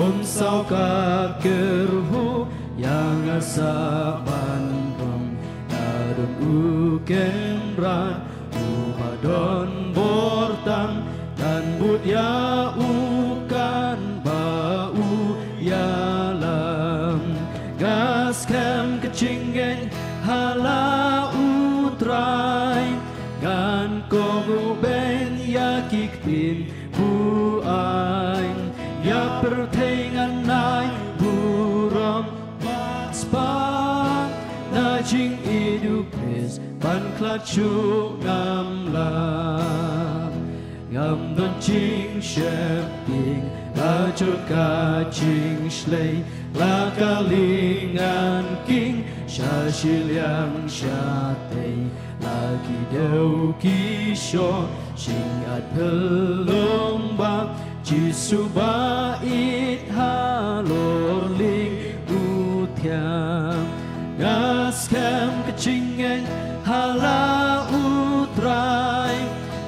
Sao ka kerhu yang asa bandung Darun uken ran Umadon bortang Dan budya ukan bau yalam Gas kem kecingeng hala utrai Gan kogu ben yakik tin buain Ya pertengan nai buram spa Na jing idu pres ban klachu ngam lam Ngam don jing sheping La joka jing shlei La kalingan king Sha shiliang sha tei Lagi deu kisho Sing at pelong bang Jisu bait halor ling utiang Gas kem kecingeng hala utrai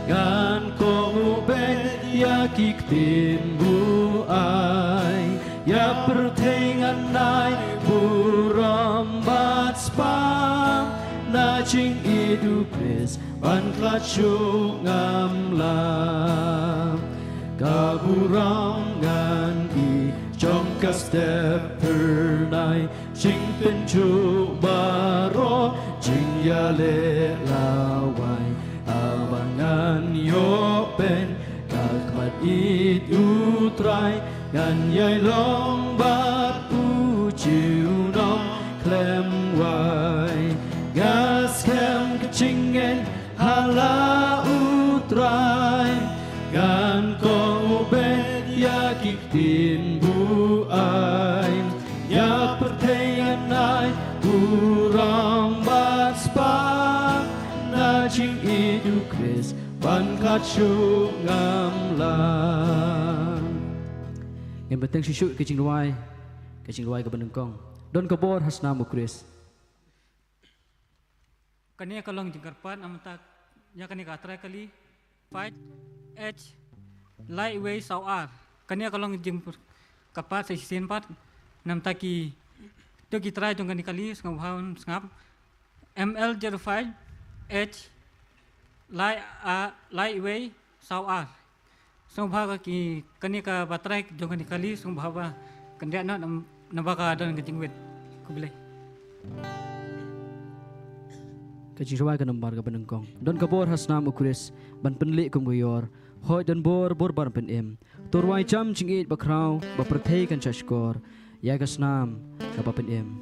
Gan komu ben yakik tin buai Ya pertengan nai buram bat spam Na jing idu pres ban klachu ngam lam Kaburangan i jongkas step pernai Jing pencu baro jing yale lawai Abangan yopen kakmat it utrai Gan yai long bat ujiu nong klem wai Gas kem kecingen hala utrai Gan kong ubed yakik tin buai Ya pertengan nai kurang bat spa Na jing idu kris ban kacu ngam lam Yang penting sisuk kecing luai ke benengkong Don kebor hasnamu kris Kania kalong jengkarpan amatak nya kani katrai kali fight H lightweight sau R kania kalong jeng kapat sa isin pat nam taki to kitrai jong kani kali ngam haun ngap ML05 H lightweight sau R so bhaga ki kani ka batrai jong kani kali so bhava kandia na nabaka don kajing wet kubilai Kejirwai ka nambar ka benengkong Don kabor hasnam ukuris Ban penlik kumguyor Hoi dan bor ban penem Turwai jam jingit bakrau Bapertei kan chashkor Ya kasnam ka penem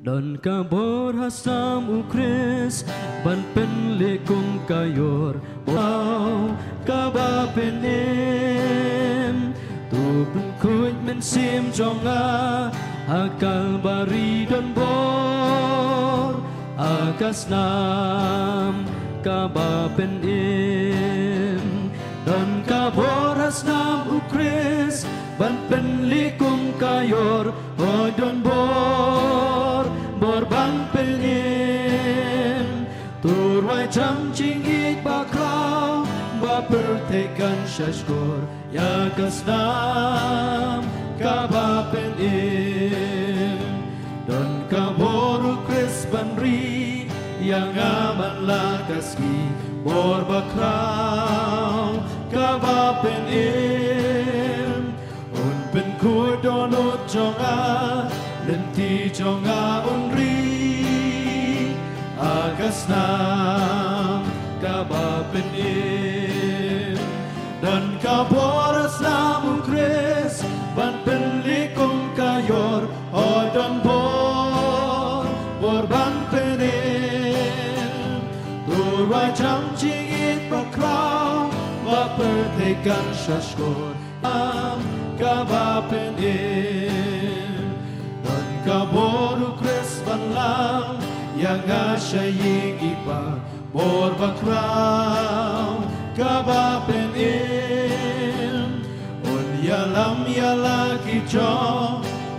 Don kabor hasnam ukuris Ban penlik kumgayor Bau ka penem Tu pengkuit mensim jonga Akal bari don bor Akas nam kabapen im Don kabor hasnam ukris Ban penlikum kayor O don bor ban penim Turwai jam jingit bakraw Bapertekan syashkor Yakas nam kabapen im Don kabor ukris banri Yang aman lakaski Bor bakraw kabapen im Un pen kur donut jonga Lenti jonga unri Agas nam kabapen im Dan kabor aslam ukris Ban penlikum kayor Odon bor ban penim Turwai jam jingit bakraw Bapertekan syashkor Kaba penim Don kabor ukris ban lang Yang asyaying ipa Bor bakraw Kaba penim Yalam yalaki jo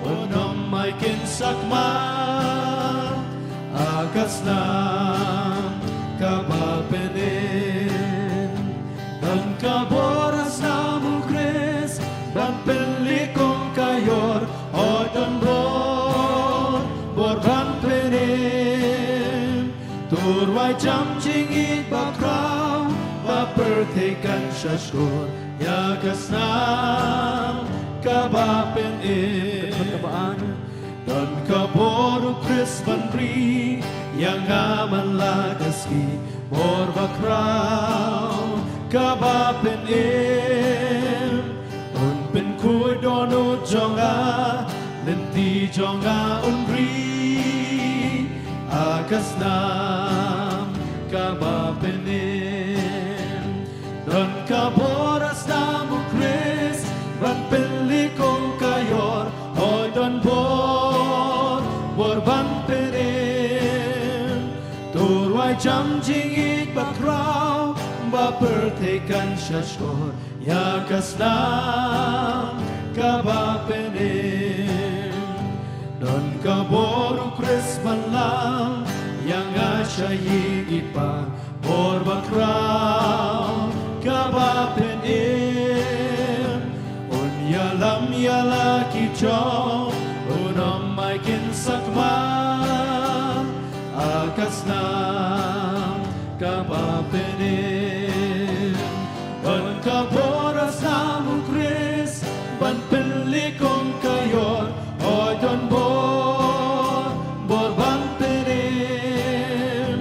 Onom may kinsakma Agas nam kabapenin Dan kaboras na mukre syashkur ya kasnam kabapin Kabaan dan kaboru Kris Bandri yang aman lagaski mor bakrau kabapin unpin kuy donu jonga lenti jonga unri akasnam kabapin dan kaboras namu Kris ban pelikong kayor o don bor ban perin turwai jam jingit bakraw bapertekan syashkor ya kasnam kabapenin don kaboru Kris banlang yang asyayigit pa bor bakraw kabapenin yalam yala kicho unam maikin sakma akasnam kabapenin ban kaboras namu Kris ban pelikong kayor ojon bor ban penin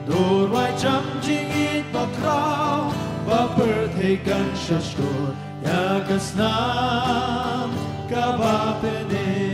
durwai jam jingit bakraw bapertekan syashkur ya kasnam kabapene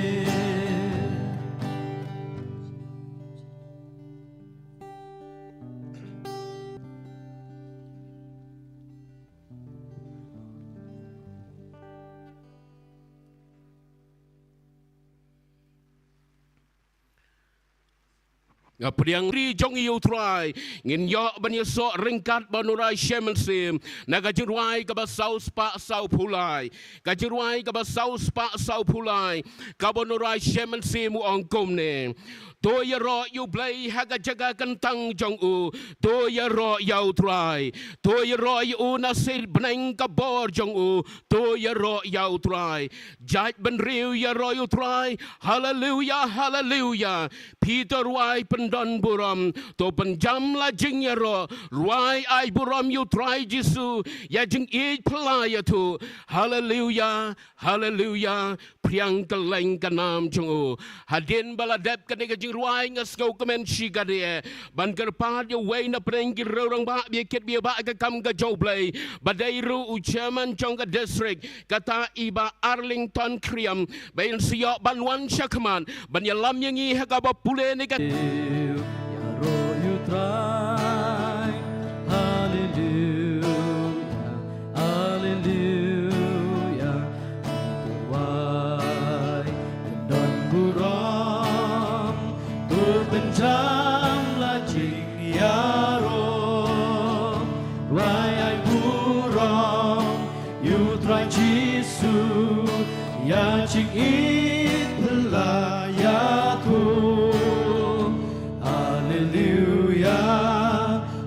Priang ri jong iu try ngin yo banyo so ringkat banurai shemen sim nagajirwai ka basau spa sau pulai gajirwai ka basau spa sau pulai ka banurai shemen sim ongkom ne to ya ro yu blai haga jaga kentang jong u to ya ro yau try to ya ro yu nasil bneng ka bor jong u to ya ro yau try jai ben riu ya ro yu try hallelujah hallelujah Peter wai pendon buram to penjam la jing ya ro wai ai buram yu try jisu ya jing e playa tu hallelujah hallelujah priang keleng kanam jong u hadin baladep kanega ruai ngasgau kemen shigade ban kerpat yo wei na prengki rorang ba bia ket bia ba ka kam ka joblay badai ru u chairman chongka district kata iba Arlington Kriam bain siyo banwan syakman ban yalam yangi haga ba pule ne ka ya ro you try hallelujah hallelujah why don buram penjam lajing yaro why I burong you try jisu ya jing it pelayatu hallelujah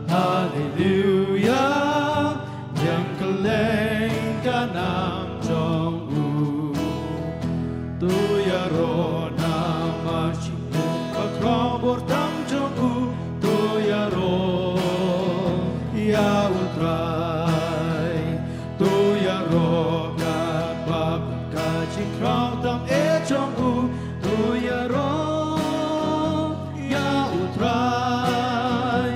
hallelujah yang keleng kanam jong u tu yaro nama Krobor tam jogu to yaro ya utrai to yaro gat bab kaji krau tam e jogu to yaro ya utrai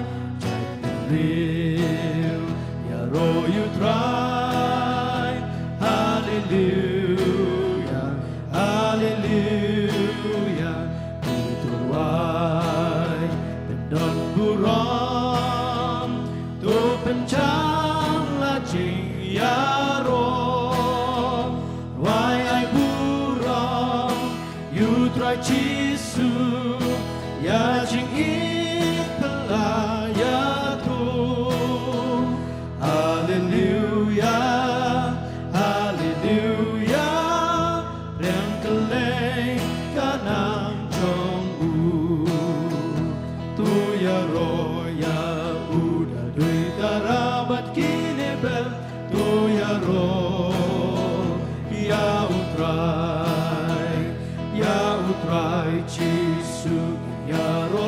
real yaro utrai hallelujah hallelujah don buram tu pencang lajing yaro why I buram you try jisu ya jing it pelayatu hallelujah hallelujah yang keleng kanam jong u tu ya ro ya uda dui tarabat kinebel tu ya ro ya utrai jisu ya ro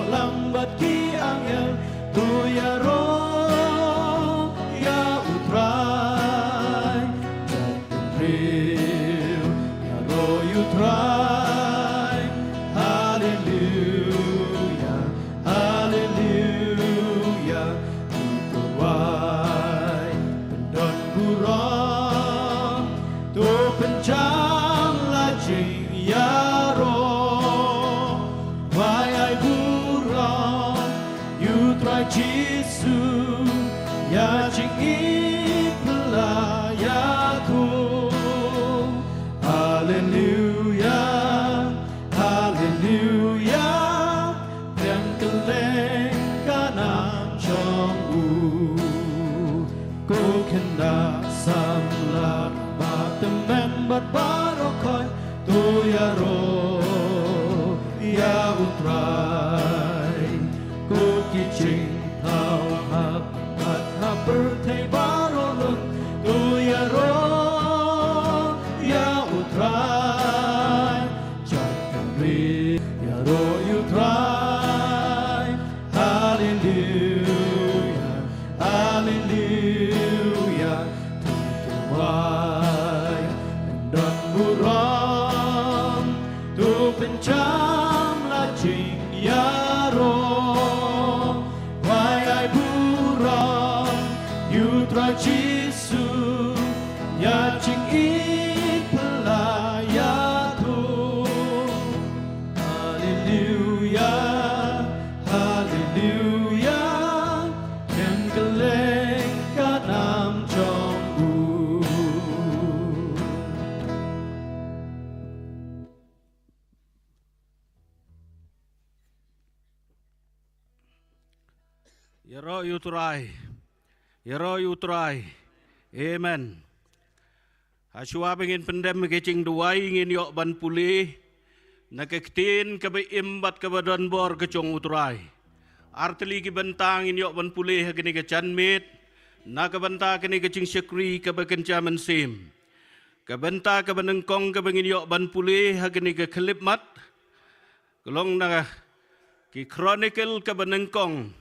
Temen bat barokoi tu ya ro ya utrai ku kicing tau hap hat hapertai barolun tu ya ro ya utrai jangan ri ya ro utrai hallelujah hallelujah tutuai dan buram tu pencam lajing ya ro wai ai buram yutra jisu ya ching it pelaya tu hallelujah hallelujah yang keleng kanam chong u Yaro yutrai, amen. Hasua pengin pendem kecing duai ingin yok ban pulih, nakektin kebe imbat kebe don bor kecong utrai. Arteli ki bentang ingin yok ban pulih kini kecan mit, nak kebenta kini kecing syekri kebe kenca mensim. Kebenta kebe nengkong kebe ingin yok ban pulih kini ke kelip mat, kelong na ki chronicle kebe nengkong.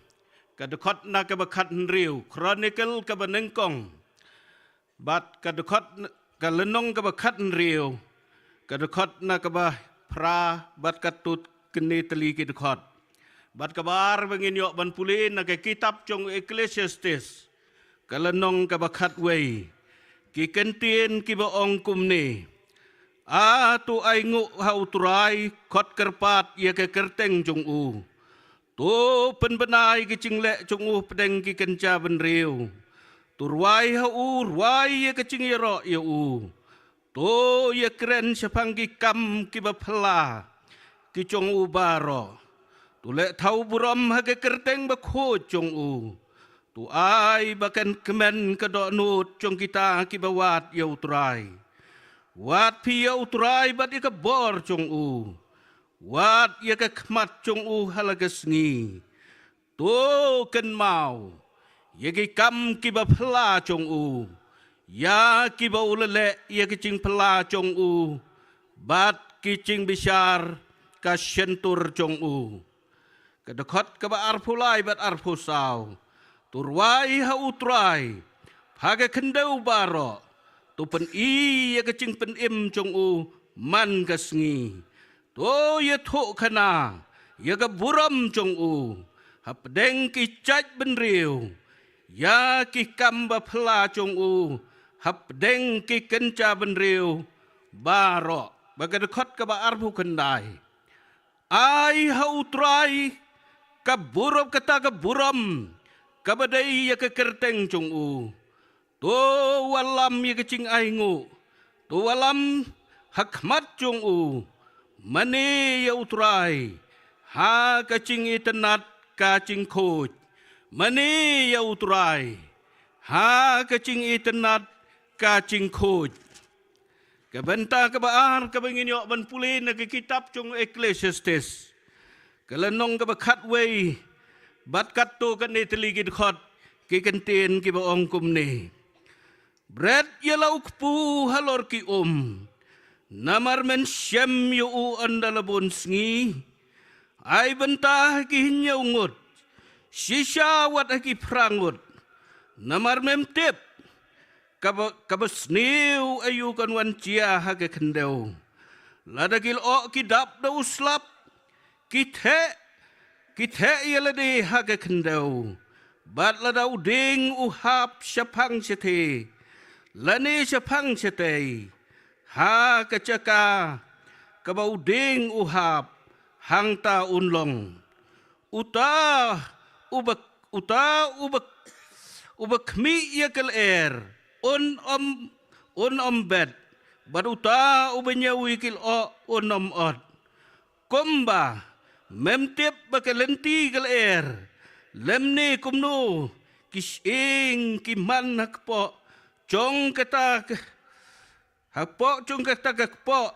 Kadekot na kebekat nriu, chronicle kebenengkong. Bat kadekot kalenong kebekat nriu, kadekot na kebah pra bat katut kini teli kedekot. Bat kabar bengin yok ban pulin na ke kitab cong Ecclesiastes, kalenong kebekat wei, ki kentien ki baong kumni. Tu ai nguk hauturai kot kerpat ia ke kerteng cong u. Tu penbenai ki cinglek cunguh pedeng ki kenca benriu. Tu ruai hau ruai ye ke cing yero ye u. Tu ye keren sepang ki kam ki bapela ki cong u baro. Tu lek tau buram ha ke kerteng bakho cong u. Tu ai bakan kemen kedok nut cong kita ki bawat ye utrai. Wat pi ye utrai bat ye ke bor cong u. Wat ia ke kemat cung halagas ngi. Tu ken mau. Ia ke kam kiba pela cung Ya kiba ulele ia ke cing pela cung Bat kicing bisar ka syentur cung Kedekot keba arpulai bat arpusau. Turwai ha utrai. Haga kendau baro. Tu pen ia ke cing pen im cung man kasngi. Tu ye thuk khana, ye ke buram cong hap deng ki caj benriu, ya ki kamba pela cong hap deng ki kenca benriu, barok, baga dekot ke ba arbu kendai. Ai hau trai, ke buram kata ke buram, ke badai ye ke kerteng cong Tu walam ye ke cing aingu, tu walam hakmat cong Mani ya utrai, ha kacing itenat kacing koj. Mani ya utrai, ha kacing itenat kacing koj. Kebenta kebaar kebengin yok ban pulin ke kitab cung Ecclesiastes. Kelenong kebekat wei, bat katto kan ni teligi dekat ki kentin ki baong kumni. Bread ya lauk pu halor ki Namar men syam yu andalabon sngi. Ai bentah ki hinyaungut. Shisha wat ki prangut. Namar mem tip. Kabasniu ayu kan wan cia hake kendau. Ladakil o ki dap da uslap. Kithe yalade hake kendau. Bat lada uding uhap syapang sete. Lani syapang sete. Ha kecaka kabauding uhap hangta unlong ubak mi yakal un bed baruta ubanyawi kil od komba memtip bakalenti kal lemne kumno kising kiman nakpo Chong kata hakpo chong kata kakpo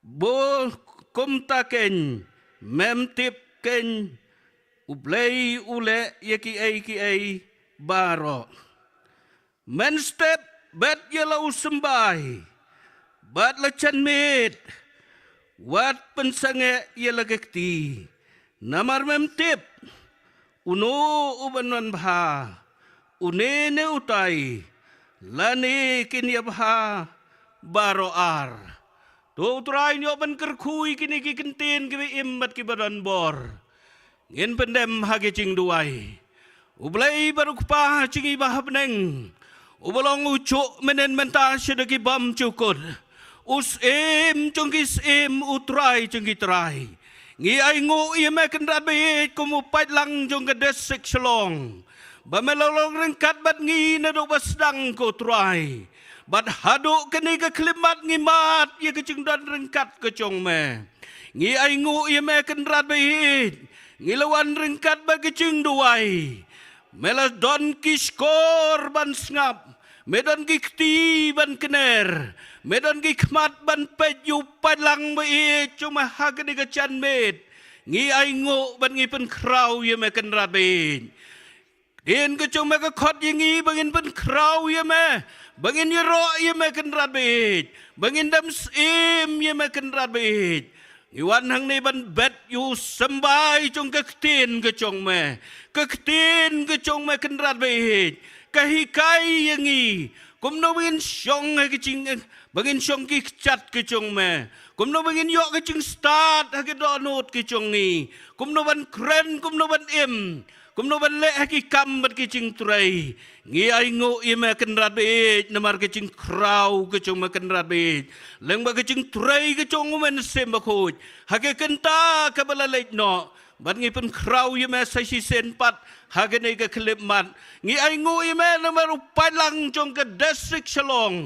bo kumta ken mem tip ken ublay ule yaki ay baro men step bet yellow sembay bat lachan mit wat pensange yelagakti namar mem tip uno ubanon bha unene utai lani kinyabha baro ar to try nyo ban kerkhui kini kikentin kibi imbat kibadan bor ngin pendem hage cing duai ublai baru kpa cingi bahab neng ubalong ucuk menen menta sedeki bam cukut us cungkis utrai cungki trai ngi ai ngu ye meken rabe kumu pait lang jong kedes sek selong bamelolong rengkat bat ngi nadok basdang ko trai bat haduk kini ke klimat ngimat ye kecing dan rengkat ke cong me ngi ai ngu ye me kenrat behit ngi lawan rengkat ba kecing duai melas don kiskor ban ngap medan gikti ban kener medan gikmat ban peju padlang behit cuma hagni ke chan met ngi ai ngu ban ngi pen krau ye me kenrat behit Din ke cuma ke khot yengi bangin pen krau ye me bangin ye ro ye me ken rabit bangin dam sim ye me ken rabit iwan hang ni ban bet yu sembai chung ke tin ke chong me ken rabit kahikai yengi kum no bangin shong ke ching bangin shong ki chat ke chong me kum no bangin yo ke ching start ha ke donut ke chong ni kum no ban kren kum no ban im kum no ban le haki kam bat ki cing trai ngi ai ngo i me ken rabit namar ki cing krau ke chung me ken rabit leng ba ki cing trai ke chung men sem ba khoj hake kenta ka bala leit no bat ngi pen krau i me sai si sen pat hake nei ke klip mat ngi ai ngo i me namar upai lang chung ke desik shalong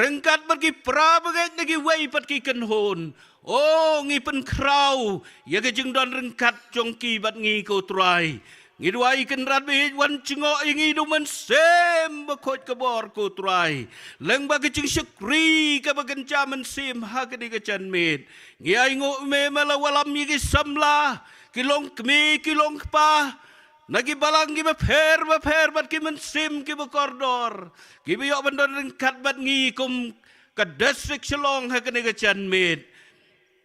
rengkat bat ki pra bagai ngi wei pat ki ken hon oh ngi pen krau ya ke cing don rengkat chung ki bat ngi ko trai Ngiduai ken rabit wan cingo ingi duman sem bakot kabor ko trai leng ba kecing sekri ka bagen jaman sem ha ke di kecan mit ngi ai ngo me mala walam yigi samla kilong kmi kilong pa nagi balang gi ba pher bat ki men sem ki ba kordor ki bi yo bandon rengkat bat ngi kum ka desik selong ha ke di kecan mit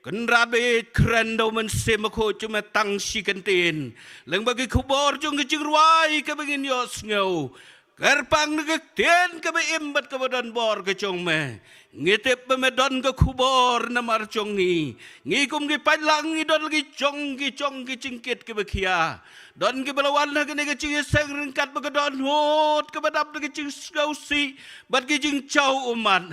Kan rabe keren do men semako cuma tang si kentin. Leng bagi kubor jong kecing ruai ke begin yos ngau. Kerpang negek ten ke be imbat ke badan bor ke cong me. Ngitip pemedon ke kubor namar cong ni. Ngikum ke padlang ni don lagi cong ki cingkit ke bekia. Don ke belawan ha ke nege cing seng rengkat be don hot ke badap nege cing skausi bat ke cing cau umat.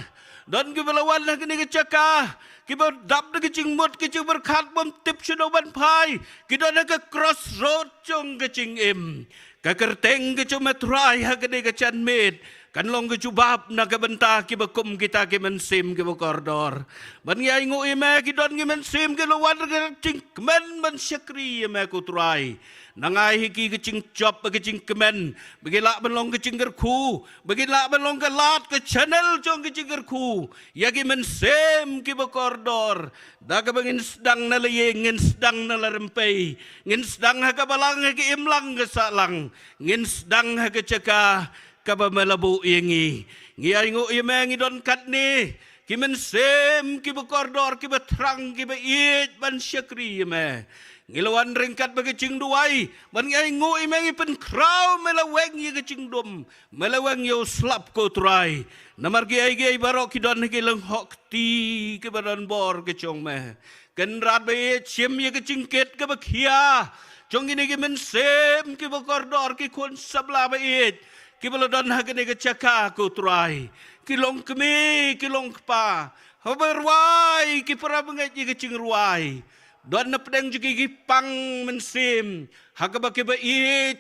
Don ke belawan ha ke nege cakah Kiba dap de kecing mut kecing berkat bom tip sudah ban pai. Kita nak ke crossroad cong kecing im. Kakerteng kecing metrai ha kene kecan mit. Kan long kecubab nak ke bentah kiba kum kita ke mensim kiba kordor. Ban ngai ngu ime kidon ke mensim ke lawan kecing kemen ban syakri ime ku trai. Nangai hiki kecing job kecing kemen. Bagi lak belong kecing gerku. Bagi lak belong ke lat ke channel cong kecing gerku. Ya ki mensem ki bekordor. Da ke bangin sedang na leye ngin sedang na larempei. Ngin sedang ha ka balang ha ki imlang ke salang. Ngin sedang ha ke ceka ka ba melabu yengi. Ngi ai ngu yemeng idon kat ni. Ki mensem ki bekordor ki betrang ki beit ban syakri yeme. Ngilawan ringkat bagi cing duai, ban ngai ngui mengi pen krau melaweng ye kecing dom, melaweng yo slap ko trai. Namar ki ai barok ki don ki leng hok ti ke badan bor ke cong me. Ken rat be ciem ye kecing ket ke bakia. Cong ini ki men sem ki bakordor ki kon sabla beit. Ki balodon ha ke caka ko trai. Ki long kemi ki long pa. Haberwai ki para bengai ye kecing ruai. Don na pedang juga gipang mensim. Haka baki ba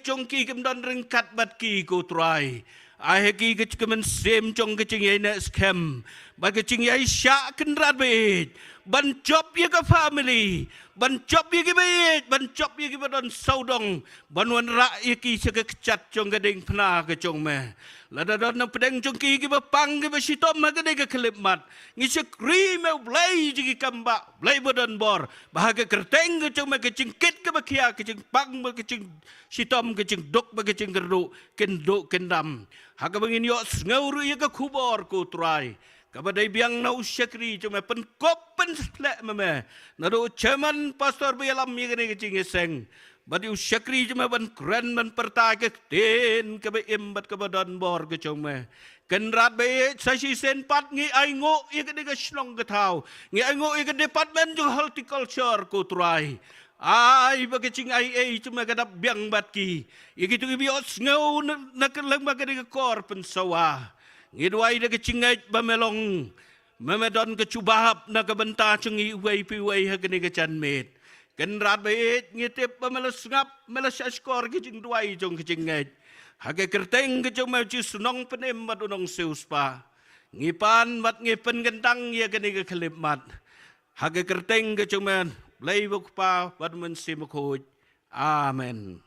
cong ki kem don rengkat bat ki ko trai. Ai ki ke mensim cong ke cing yai na scam. Ba ke cing yai syak kenrat bait. Ban job ye ke family. ban chop ye gibet ban chop ye gibadon saudong ban wan ra ye ki sekecat jong gading pna ke jong me lada don na pedeng jong ki giba pang giba sitom ma gading ke kelipmat ngisek ri me blai jigi kamba blai badon bor bahaga kerteng ke jong me ke cingkit ke bakia ke cing pang ke cing sitom ke cing dok ke cing gerdu kenduk kendam haga bangin yo ngauru ye ke kubor ku trai kabadai biang na usyakri cuma penkopen slek meme nado chairman pastor bialam ye gane kecing eseng badi usyakri cuma ban kren ban pertai ke ten ke imbat ke badan bor ke cuma kenrat be sasi sen pat ngi aingo ye gane ke slong ke tau ngi aingo ye ke department jo horticulture ku trai ai bagi cing ai cuma kadap biang batki ye gitu bios ngau nak lang bagi ke kor pensawa ngidwai de kecingait bamelong memedon kecubahap na kabenta cengi uai piwai hagani kecanmet kenrat bait ngitip bamelas ngap melas askor kecing duai jong kecingait hage kerteng kecong maju sunong penem madunong seuspa ngipan mat ngipen gentang ya gani kekelipmat hage kerteng kecong men lay bukpa badmen simakoj amen.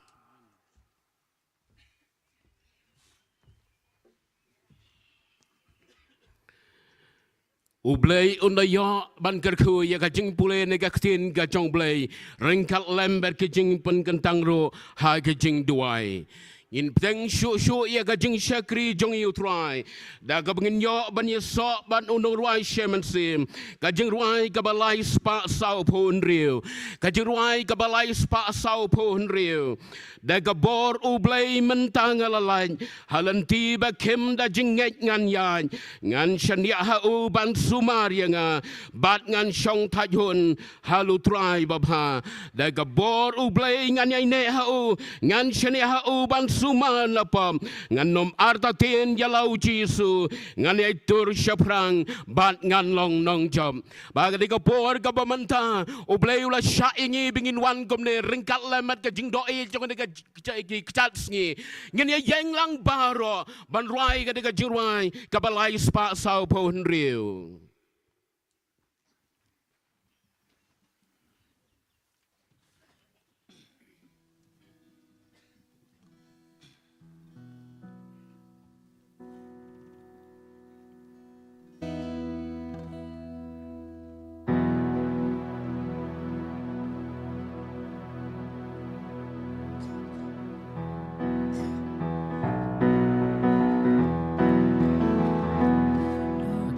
Ublay undaya ban kerku ya kajing pule negatin gajong blay ringkat lember kajing pen kentang ro ha kajing duai in peng shu ya kajing syakri jong yu try da ka bengin yo ban ye so ban unong ruai shemen sim kajing ruai ka balai spa sau pun riu kajing ruai ka balai spa sau pun riu da ka bor ublay mentang alalai halanti ba kem da jinget ngan yan ngan shania ha u ban sumar nga bat ngan shong tajun halu try babha da ka bor ublay ngan yai ne ha u ngan shania ha u ban suman lapam ngan nom artatin yalau jisu ngan yai tur shaprang bat ngan long nong jom baga di ka bor ka bamanta ublay ula sha ingi bingin wan komne ringkat lemat ka jing doi jong ka kecat ngi ngan yai yang lang baro ban ruai ka di ka jirwai ka balai spa sau pohon riu.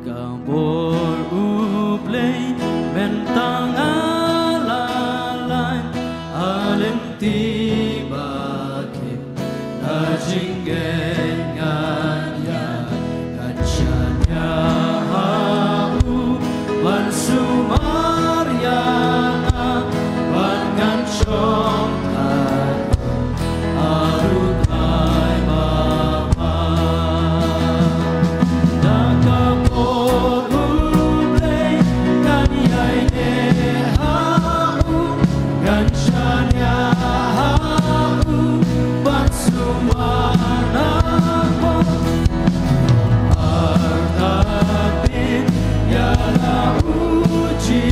Gambor ublay bentang alalay alim tibakim najinggen nganya kacanya hau ban sumaryana ban gancong arut ay mama nakapor ublay kaniyay nehau gansyanya hau ban sumanako artapin yala uji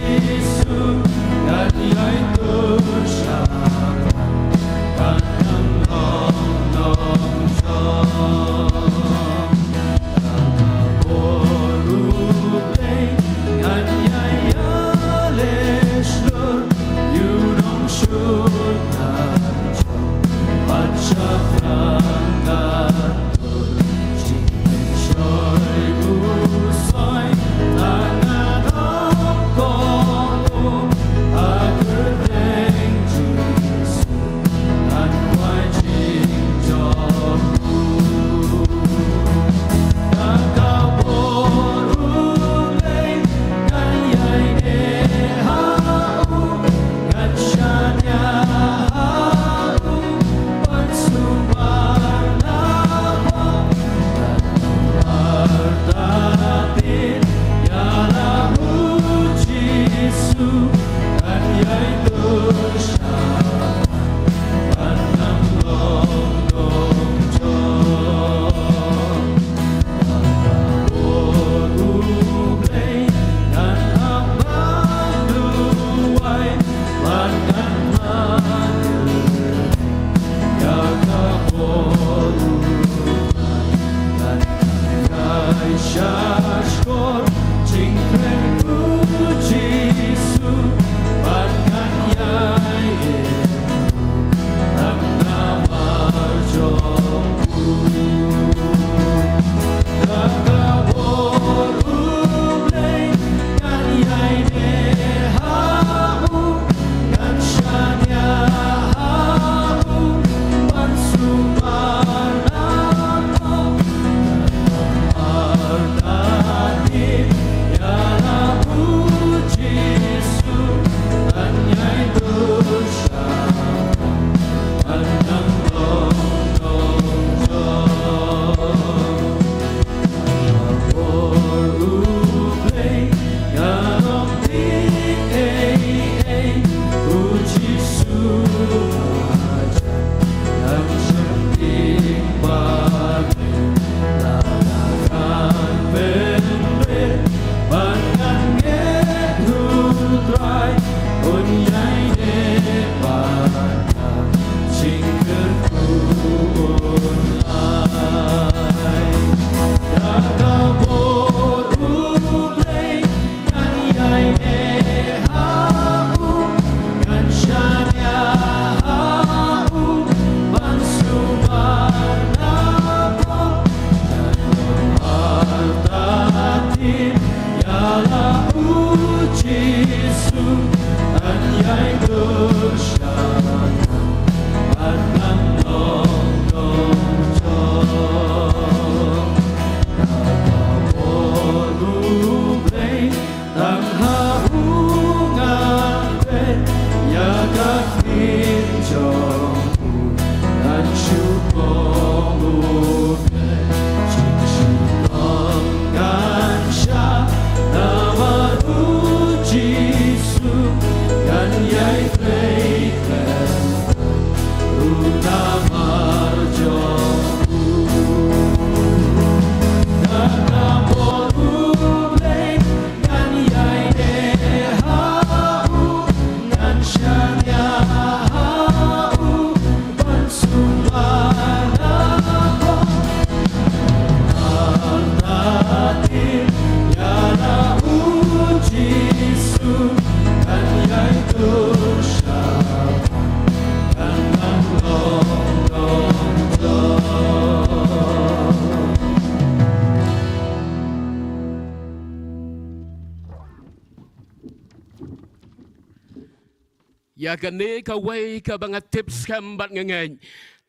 ya ka ne ka way ka banga tips kam bat ngeng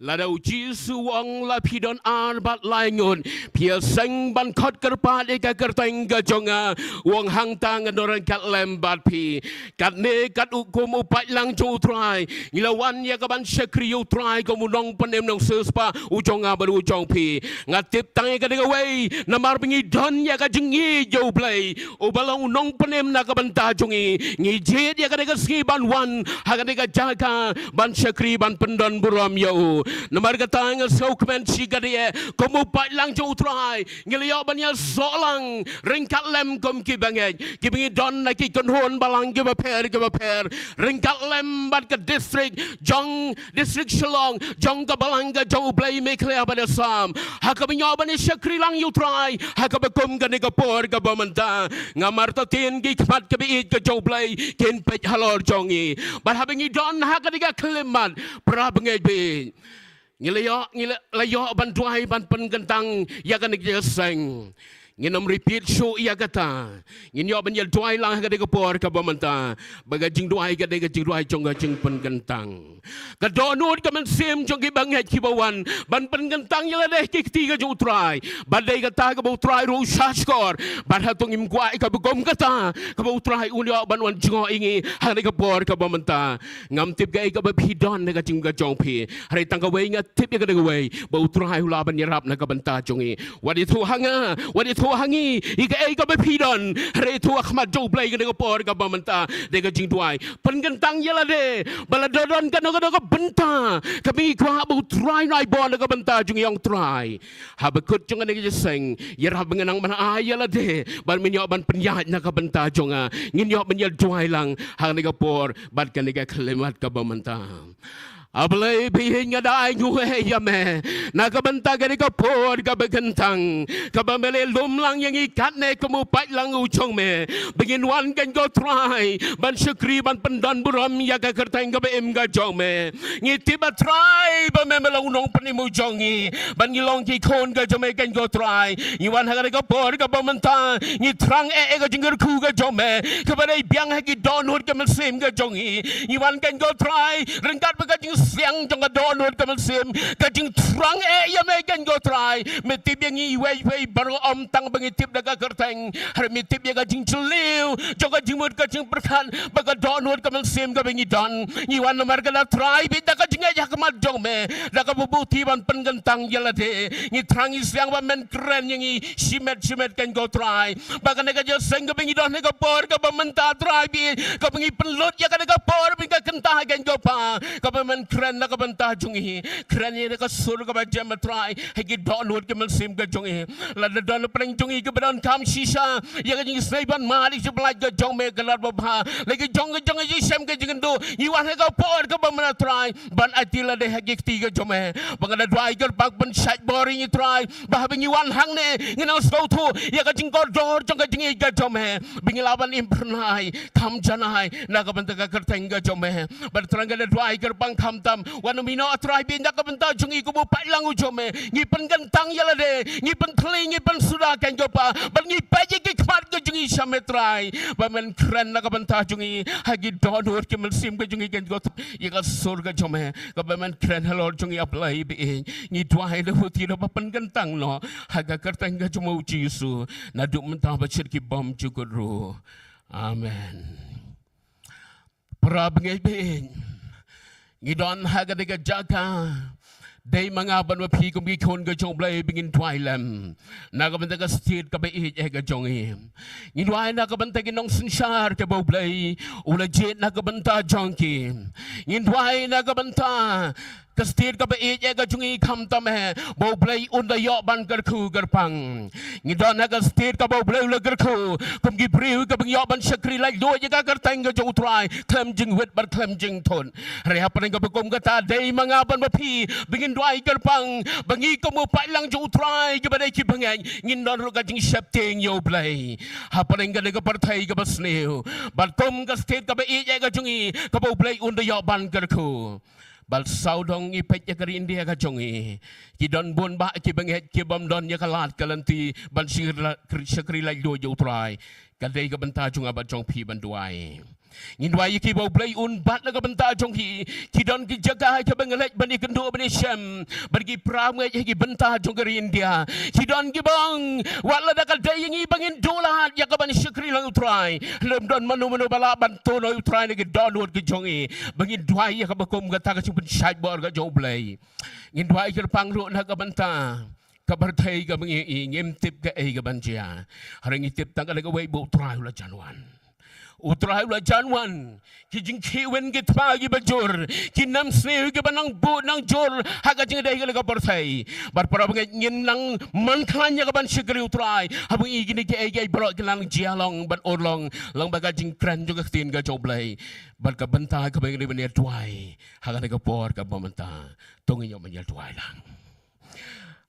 la dau Jesu wong la pidon ar bat lai ngun pia sang ban khot ker pa de ka ker teng ga jonga wong hang tang adoran kat lem bat pi kat ne kat u kum upai lang chu trai ngilawan ya ka ban shakri u trai ko munong panem nong spa u jonga ba u jong pi ngatip tang ka de ga way na mar bingi don ya ka jingi jo play u balong nong panem na ka ban ta jongi ngi jet ya ka de ga ski ban wan ha ka de ga jaka ban shakri ban pendon buram yo Namar kata nga saukmen sigadia komu pat lang jo try ngilio banya solang ringkat lem kom ki bangai ki bingi don na ki konhon balang ki ba per ringkat lem bat ka district jong district Shillong jong ka balanga jong play me clear ba sam ha ka binyo banya shakri lang you try ha ka ba kom ka ni ka por ka ba manta ngamar ta tin ki kmat ka bi ka jong play kin pet halor jongi but ha bingi don ha ka diga klimat pra bangai bi Ngilayo ban tuai ban penkentang ya kan dia seng. Nginam repeat show iya kata. Nginyo ban yel tuai lang ka de por ka bamanta. Bagajing tuai ka de jing tuai chong ka jing penkentang. Ka donut ka man sim chong ki banget ki bawan ban penkentang yela de ki tiga jo try. Badai kata ka bo try ro shashkor. Ban hatong im kwai ka begom kata. Ka bo try unyo ban wan jingo ingi ha de ka por ka bamanta. Ngam tip ga ka ba pidon ka jing ka jong pi. Hari tang ka wei nga tip ya ka de wei. Bo try hula ban yarap na ka banta jongi. Wadi tu hanga, wadi tu hangi ika ka ba pidon. Hari tu akhmat jo play ka de ka por ka bamanta. De ka jing tuai. Penkentang yela de. Baladodon ka ka benta kami kwa bu try nai bon ka benta jung yang try habakut jung ne seng yer hab ngenang man ayala de ban minyo ban penyat na ka benta junga nginyo menyel tuai lang hang ne ka por bat ka ne ka klemat ka bamenta Ablay bihin nga dai nguhe yame nakabanta ka ka por ka bagantang kabamele lumlang yang ikat ne kumupat lang uchong me bingin wan kan go try ban syukri ban pendan buram ya ka kertang ka em ka jong me ngiti ba try ba me melang nong penimu jongi ban ngilong ki kon ka jome kan go try iwan ha ka por ka bamanta ngi trang ka jingger ku ka jong me ka ba dai biang ha ki donut ka mesim ka jongi iwan kan go try rengkat ba ka siang jong donut ka mesim ka jing trang ya me kan go try metip yang i wei baru om tang bangitip da ka kertang har metip ya ka jing chliu jong ka jimut ka jing perkan ba ka donut ka mesim ka bengi don iwan nomor ka la try bi da ka jing ya ka mat jong me da ka bubuti ban pengentang yala de ngi trang i siang ba men keren yang i simet kan go try ba ka ne ka jo seng ka bengi don ne ka por ka ba menta try bi ka bengi penlut ya ka por bi ka kentah kan go pa ka ba men keren na ka banta jungi keren ni ka sur ka ba jam try hegi donut ka mesim ka jungi la da don preng jungi ka ban kam shisha ya ka jing sniper mari se blaj ka jong me ka la ba lagi jong ji sem ka jing do you want ka por ka ba men try ban atila de hegi ti ka jome bang da dry ka bag ban shat boring try ba bengi wan hang ne ngina so tu ya ka jing ko dor jong ka jing ka jome bengi laban impernai kam janai na ka banta ka kerteng ka jome ban terang ka dry ka bang kam tam wan mino try bin da ka banta jungi ku bu pai lang u jome ngi pen gantang yala de ngi pen kling ngi pen suda kan jo pa ban ngi paje ki kmat ka jungi shame try ba men kren na ka banta jungi hagi donut ke men sim ka jungi kan go ya ka sur ka jome ka ba men kren hello jungi apply bi ngi dwai de huti da pen gantang no haga kerteng ka jumu jisu na duk mentah ba ki bom juguru amen pra bengai bin ngidon haga de jaga day mga ban pi kum gi kon ga jong blai bingin twailam na ka banta ka stit ka ba i ga jong i ngidwai na ka banta ginong sinshar ka bo blai ula jet na ka banta jongki ngidwai na ka banta kastir ka ba i ga jong i kam tam he bo blai unda yo ban gar khu gar pang ngidon na ka stit ka bo blai ula gar khu kum gi priu ka bang yo ban shakri lai do ya ka gar tang ga jong try klem jing wit bar klem jing thon re ha pan ka ba kum ka ta day mga ban pi bingin dwai gerpang bangi ko mo pa lang jo try ke badai ki bangai ngin don ro ka jing shapting yo blai ha paneng ga ka parthai ka basneu bal kom ka state ka ba i ga jungi ka bo blai unda yo ban ger ko bal saudong i pet ya kari india ka jungi ki don bon ba ki banget ki bom don ya kalat kalanti ban shakri lai do jo try ka dei ka banta junga ba jong pi ban duai Ngin wai ki bau play un bat na ka benta jong ki don ki jaga ka bengelek bani kendo bani shem bagi pram ki benta jong ke India ki don ki bang wala da kal dai ngi bangin dola ya ka bani syukri lang utrai lem don manu bala bantu no utrai ni ki don wot ki jong bangin dwai ya ka bakom ka ta ka chung shai bor ka jong play ngin dwai ki pang ro na ka benta kabar thai ka bangi ngem tip ka ka banjia harang tip tang ka le ka wei bo utrai la janwan utrai la janwan ki jing kiwen ki tpa ki bajur ki nam sneu ki banang bu nang jor haga jing dai ka parthai bar para bang ngin nang man khan ya ka ban shikri utrai habang igini ki ai bro ki lang jialong ban orlong lang baga jing kran jo ka tin ka joblai bar ka banta ka bang ni ban tuai haga ka por ka bamanta tong yo man ya tuai lang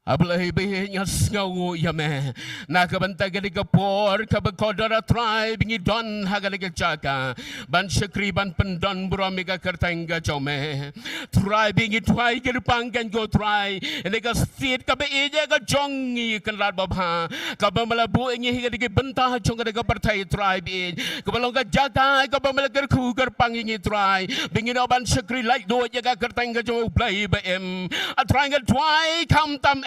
Ablay bihinya ngau yame nakabanta gani kapor kabakodara tribe ngi don hagani chaka ban shakri ban pendon buramiga kertanga chome tribe ngi twai gir panggan go try ene ka state ka be eje ka jongi kan lat babha ka bamala bu ngi higani benta chong ka partai tribe e ka balong ka jaga ka bamala ger khu ger pangi try bingi no ban shakri like do ya ka kertanga chome play ba em a trying to try come tam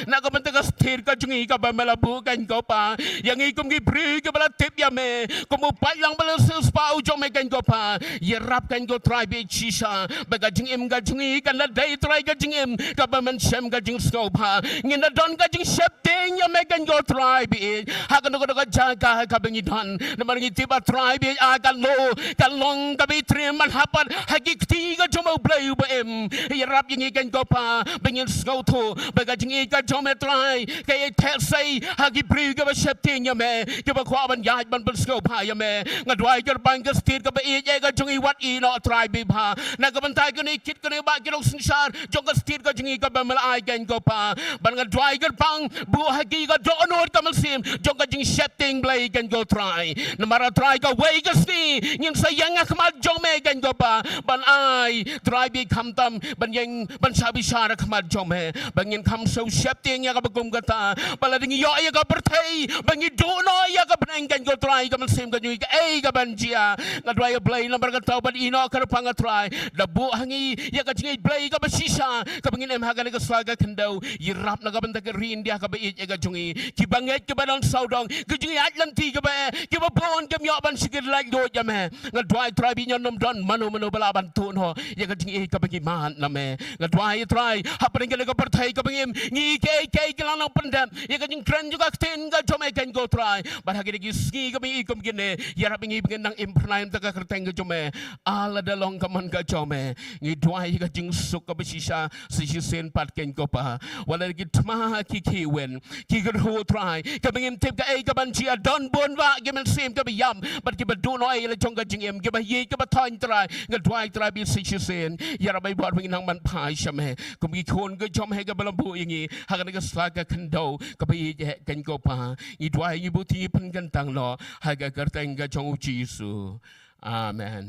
na ka banta ka stir ka jungi ka ba malabu kan ko pa yang ikum gi bri ka bala tip ya me kumu pa lang bala sus pa u jom me kan ko pa ye rap kan ko try be chisha ba ka jing im ka jungi kan la dai try ka jing im ka ba man shem ka jing sko pa ngin na don ka jing shep ting ya me kan ko try be ha ka no ka jaga ka bengi don na mar ngi tiba try be a kan lo kan long ka be trim man hapan ha gi ti ka jom play ba em ye rap yang kan ko pa bengin sko to ba ka jing ka jom try kay tel say hagi bri ka ba shepting ya me ka ba kwa ban ya ban ban sko pa ya me nga dwai ka bang ka stir ka ba e ka jungi wat i no try bi pa na ka ban tai ka ni kit ka ni ba ki long sar jong ka stir ka jungi ka ba mal ai gan ko pa ban nga dwai ka bang bu hagi ka do no ka mal sim jong ka jing shepting blai kan go try na mara try ka way ka sti ngin sa yang ka mal jong me gan ko pa ban ai try bi kam tam ban yang ban sabi sara ka mal jong me ban ngin kam so shepting ya ka bagum kata pala dingi yo ya ka berthai bangi dono ya ka benengkan ko try ka malsim ka nyui ka ka banjia nga dry blay number ka tau ban ino ka pang try da bu hangi ya ka jingi blay ka basisa ka bangin em haga ka slaga kendo yirap na ka banta ka rin dia ka ba ya ka jungi ki banget ka ba dang saudong ka jungi atlanti ka ba ki ba bon ka myo ban sikir like do ya me nga dry try bi nyon don manu bala ban tun ho ya ka jingi ka bangi man na me nga dry try haparing ka berthai ka bangim ngi ke kilang nang pendam ya kan kren juga ten ga jome kan go try bar hagi gi ski ga mi ikum gine ya rap ngi bingen nang imprnaim ta ka kerteng ga jome ala dalong ka man ga jome ngi dwai ga jing suk ka bisisa si sen pat ken ko pa wala gi tma ki wen ki ga ho try ka bingim tip ga ka ban chia don bon wa gi men sim ka bi yam but ki ba do no ai le jong ga jing em gi ba ye ka ba thon try ga dwai try bi si sen ya ra bai bot bing nang man pai shame kum gi khon ga jom he ga balam bu ngi ha ga slaga kendo ka bi je kan ko pa i dwai i buti pen kan tang lo ha ga ka teng ga chong Jesu amen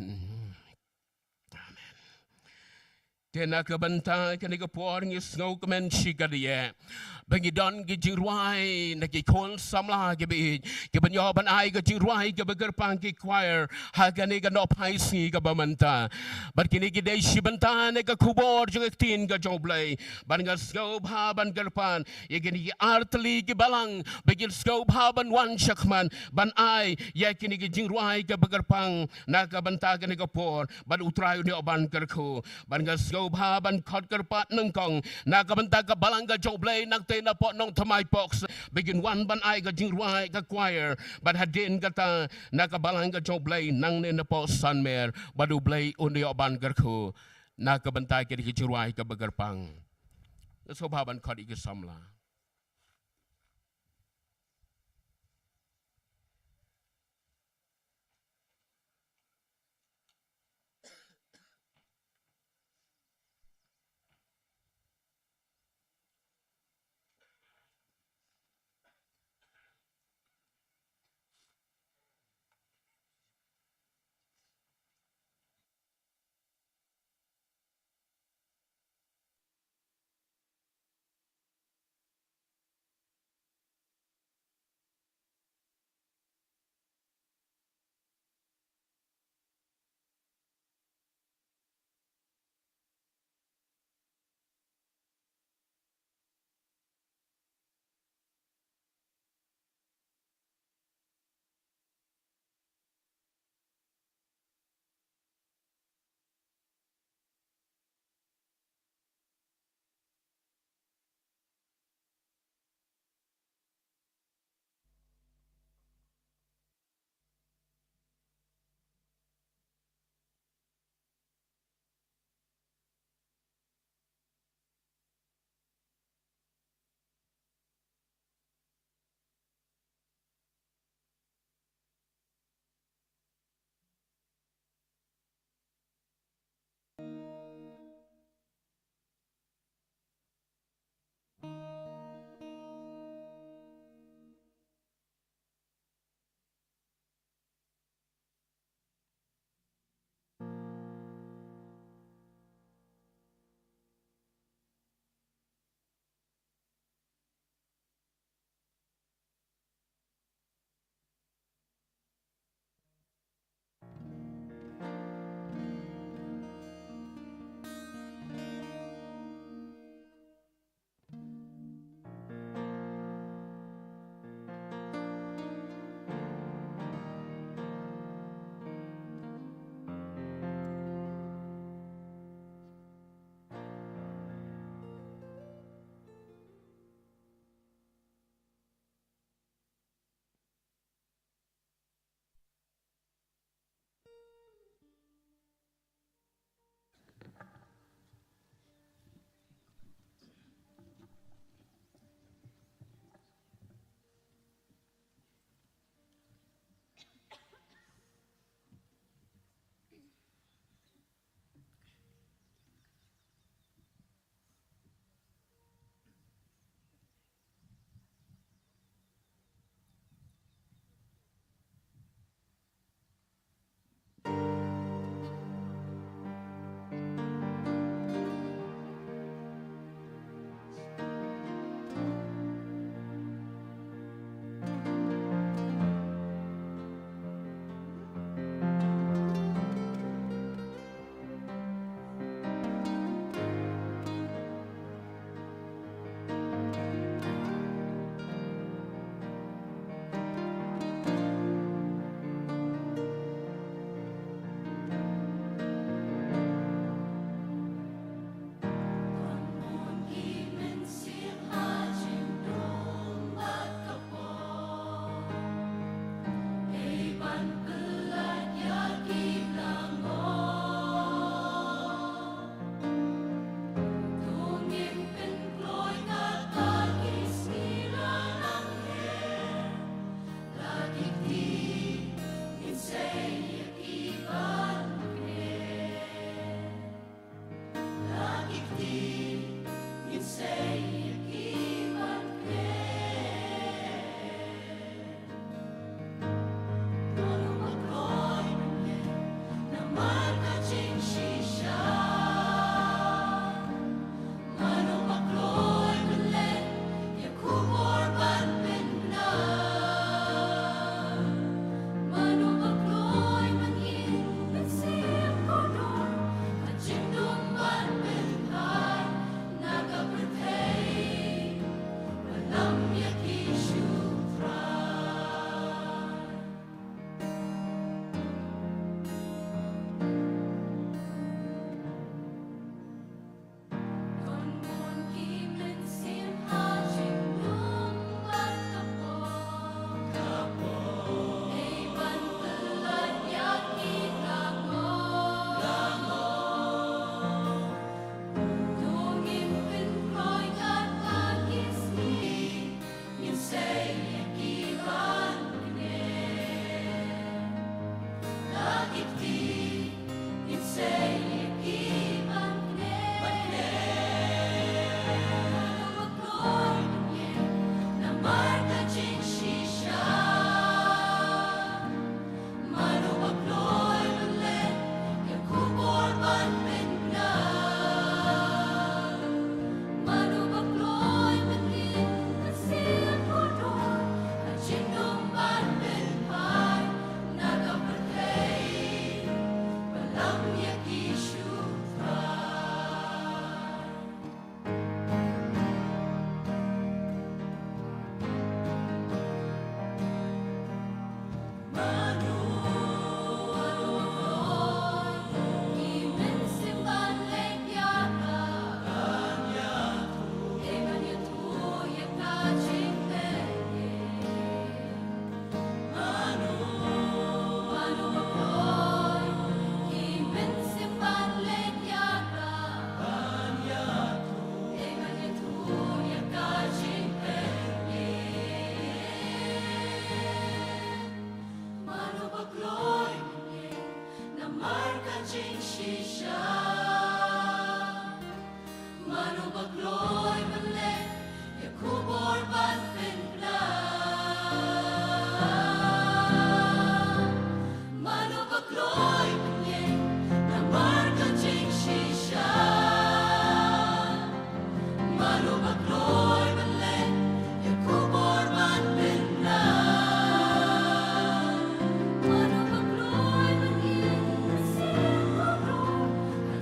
tena ka banta kan ga por ngi snow ka men shi ga ye bangi don gi jirwai na ki kon samla gi bi ki ban yo ban ai ga jirwai ga bagar pang ki choir ha ga ni ga no pai si ga bamanta bar ki ni gi dei shi banta ne ga kubor ju tin ga joblay ban ga sko ba ban gar pan ye gi ni artli gi balang begil sko ba ban wan shakman ban ai ye ki ni gi jirwai ga bagar pang na ga banta ga ni ga por ban utrai ni ban gar ko ban ga sko ba ban khot gar pat nang kong na ga banta ga balang ga joblay nak na po nong tamay box begin one ban ay ga jingruay ga choir but hadin gata nakabalang ga joblay nang ne na po sanmer badu blay undi oban garko nakabantay kiri jingruay ga bagarpang so baban kadi ga samla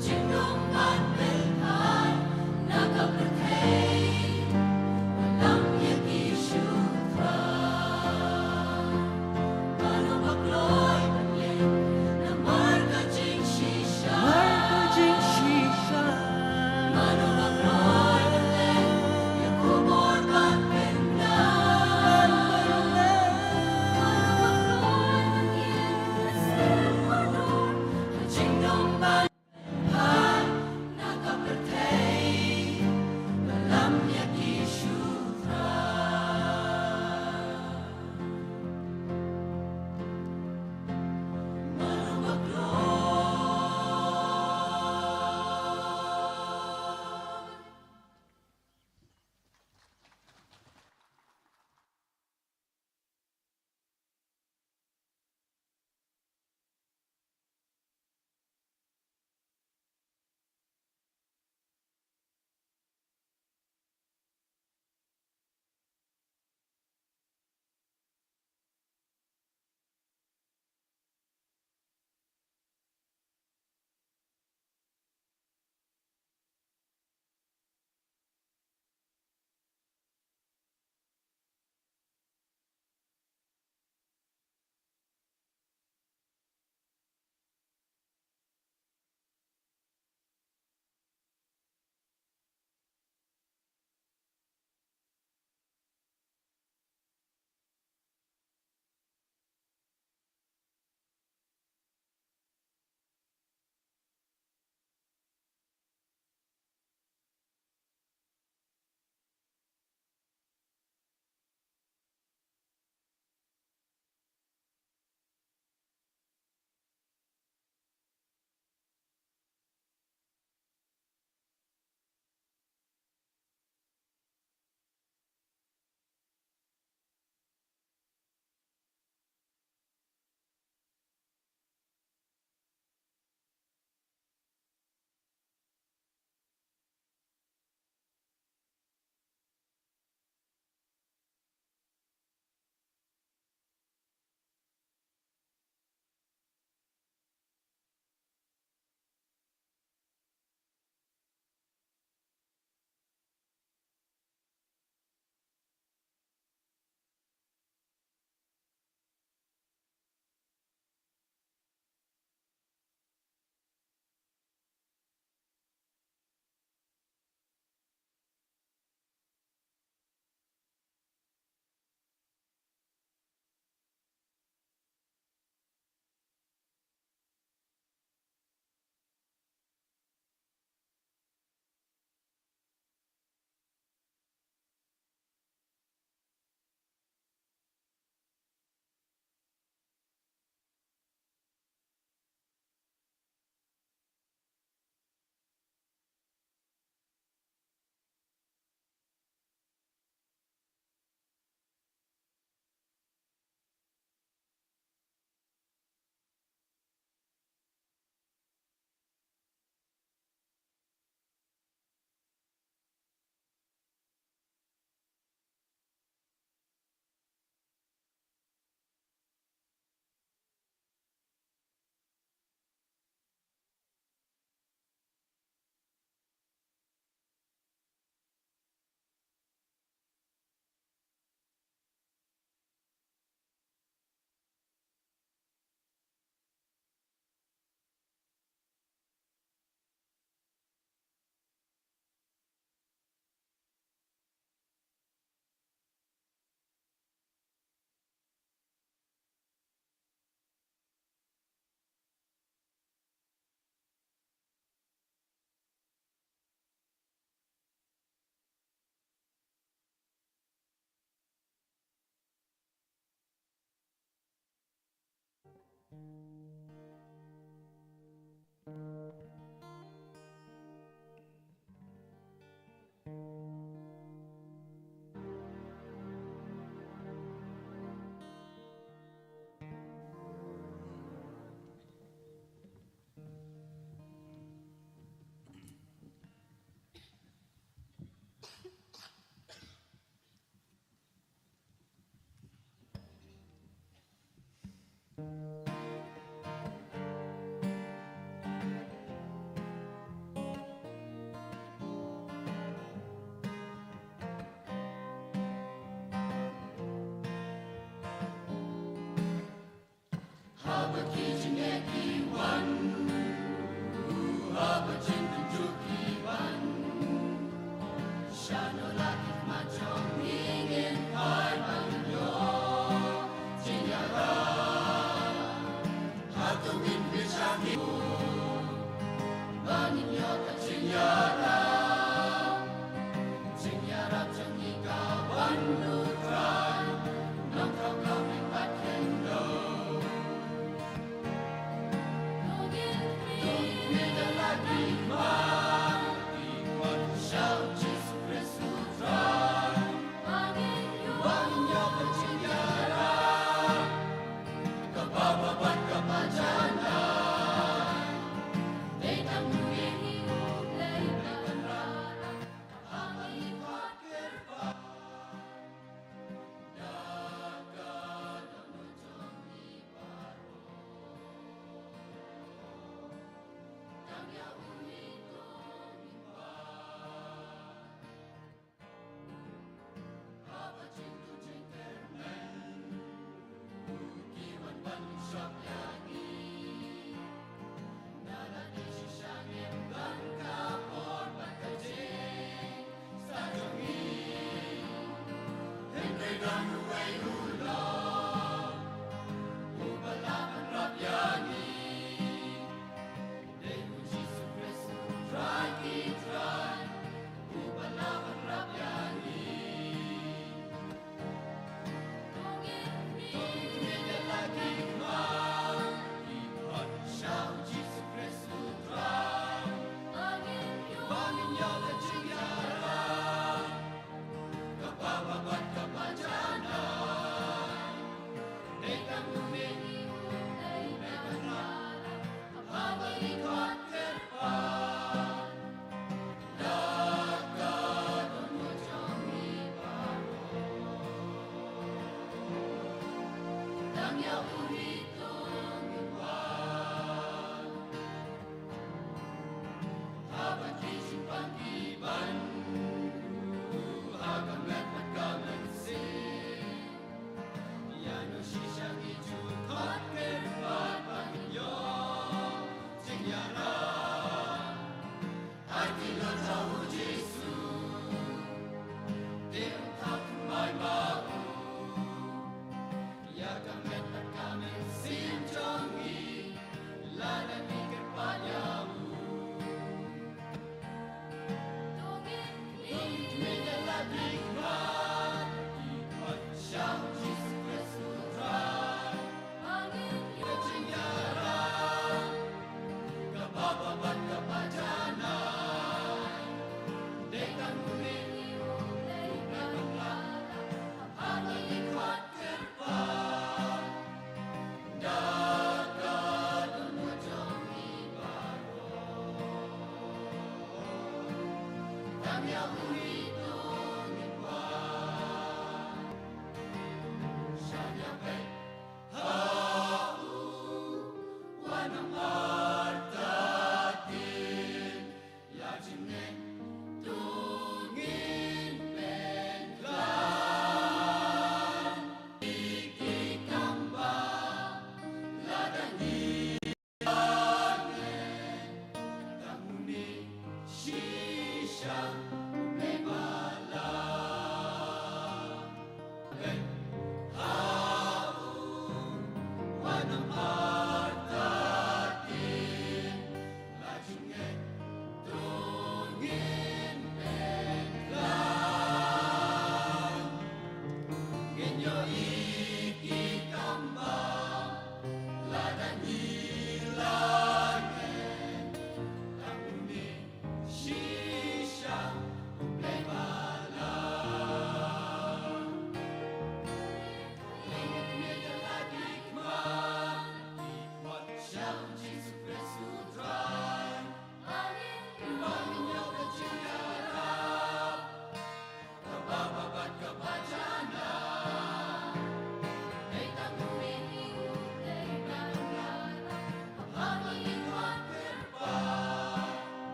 Jing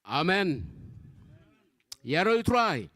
Amen. Yaroi try.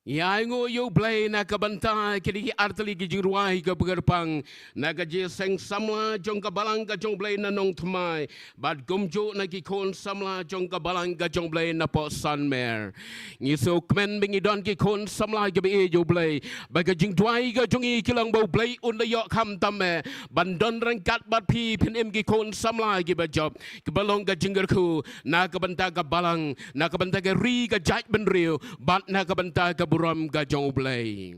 Ya ngo yo blay na kabanta kini artali gijing ruai ka pegerpang na gaji seng samla jong ka balang ka jong blay na nong tmai bad gumjo na ki kon samla jong ka balang ka jong blay na po sanmer ngiso kmen bingi don ki kon samla ka bi yo blay baga jing duai ka jong i kilang bo blay un la yo kham tamme bandon rangkat bat pi pin em ki kon samla ki ba job ki balong ka jingger ku na kabanta ka balang na kabanta ka ri ka jaj ben riu bat na kabanta ka buram gajong blay.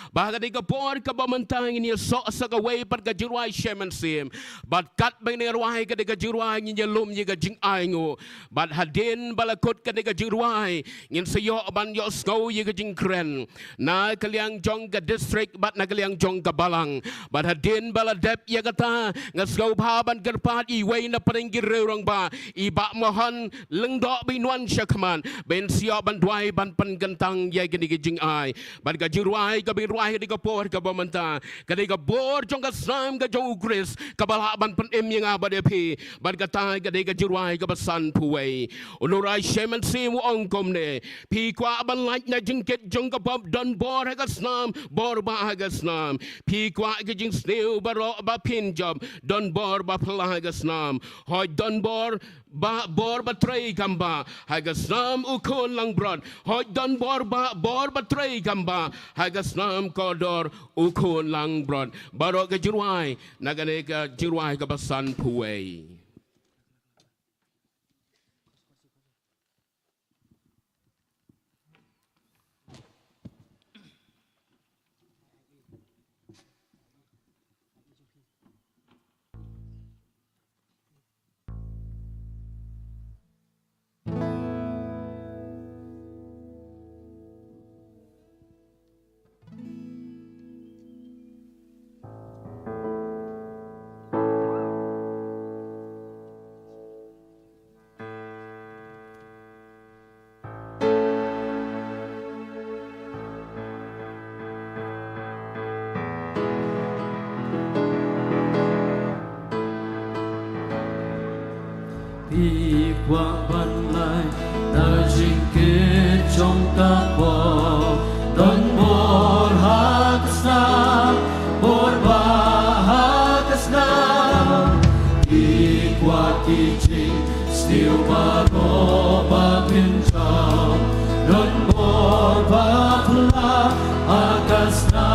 Bahaga di kapor ka bamantang ini so sa kaway pat gajirway shemen sim. Bat kat bang ni ruay ka di gajirway ni lum ni gajing aingo. Bat hadin balakot ka di gajirway ngin sayo ban yo skow ye gajing kren. Na kaliang jong ka district bat na kaliang jong ka balang. Bat hadin baladep ye kata ngaskow paban gerpat iway na paringgir rong ba iba mohon lengdok binuan syakman ben siyo ban duay ban pengentang ye gini gajing ai. Bat gajirway kabing ruai di kapor ka bamanta kadai ka bor jong ka sam ka jong ugris ka balaban pen em yang abade pi ban ka tai kadai ka jiruai ka basan puwei unurai shemen sim ong kom ne pi kwa ban like na jingket jong ka bob don bor ha ka snam bor ba ha ka snam pi kwa ka jing sneu baro ba pin job don bor ba pla ha ka snam hoi don bor ba bor ba trei gamba ha ka snam ukon lang brod hoi don bor ba trei gamba ha ka snam kodor ukon lang brod baro ka jiruai nagane ka jiruai ka basan puwei. Đi qua ban lai ta jing kết trong các bò đón bor hakasna bor ba hakasna đi qua ti jing still ma ro ba pin chao đón bor ba pla hakasna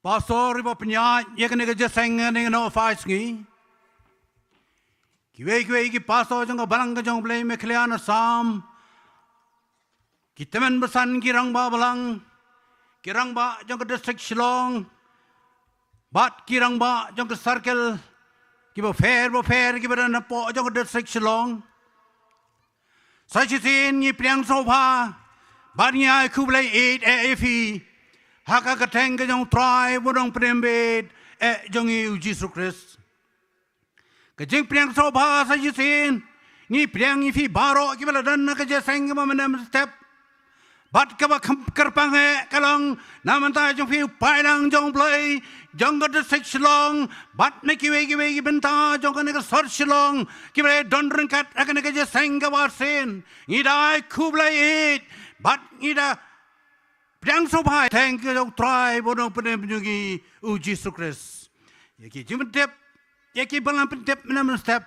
pastor iba penyat ya kena kerja sengan dengan no fights ni kiwe ki pastor jong balang jong play me klian sam kita men besan kirang ba balang kirang ba jong ke district Shillong bat kirang ba jong ke circle kiba fair kiba na po jong ke district Shillong sai chitin ni priang soba bat ni ai kublai 8 AFE haka kateng ke jong try bodong prembed jong yu Jesus Christ kajing priang soba sai chitin ni priang ifi baro kiba dan na kaje seng ma menam step bat kaba kerpang kalong namanta jong fi pailang jong play jong ga district Shillong bat ne kiwe benta jong ka ne sor Shillong kiwe don ringkat akane ka je sengga warsen ngidai kublai it bat ngida priang sobai thank you jong try bodong penem nyugi u Jesus Christ yaki jimentep yaki balang pentep menam step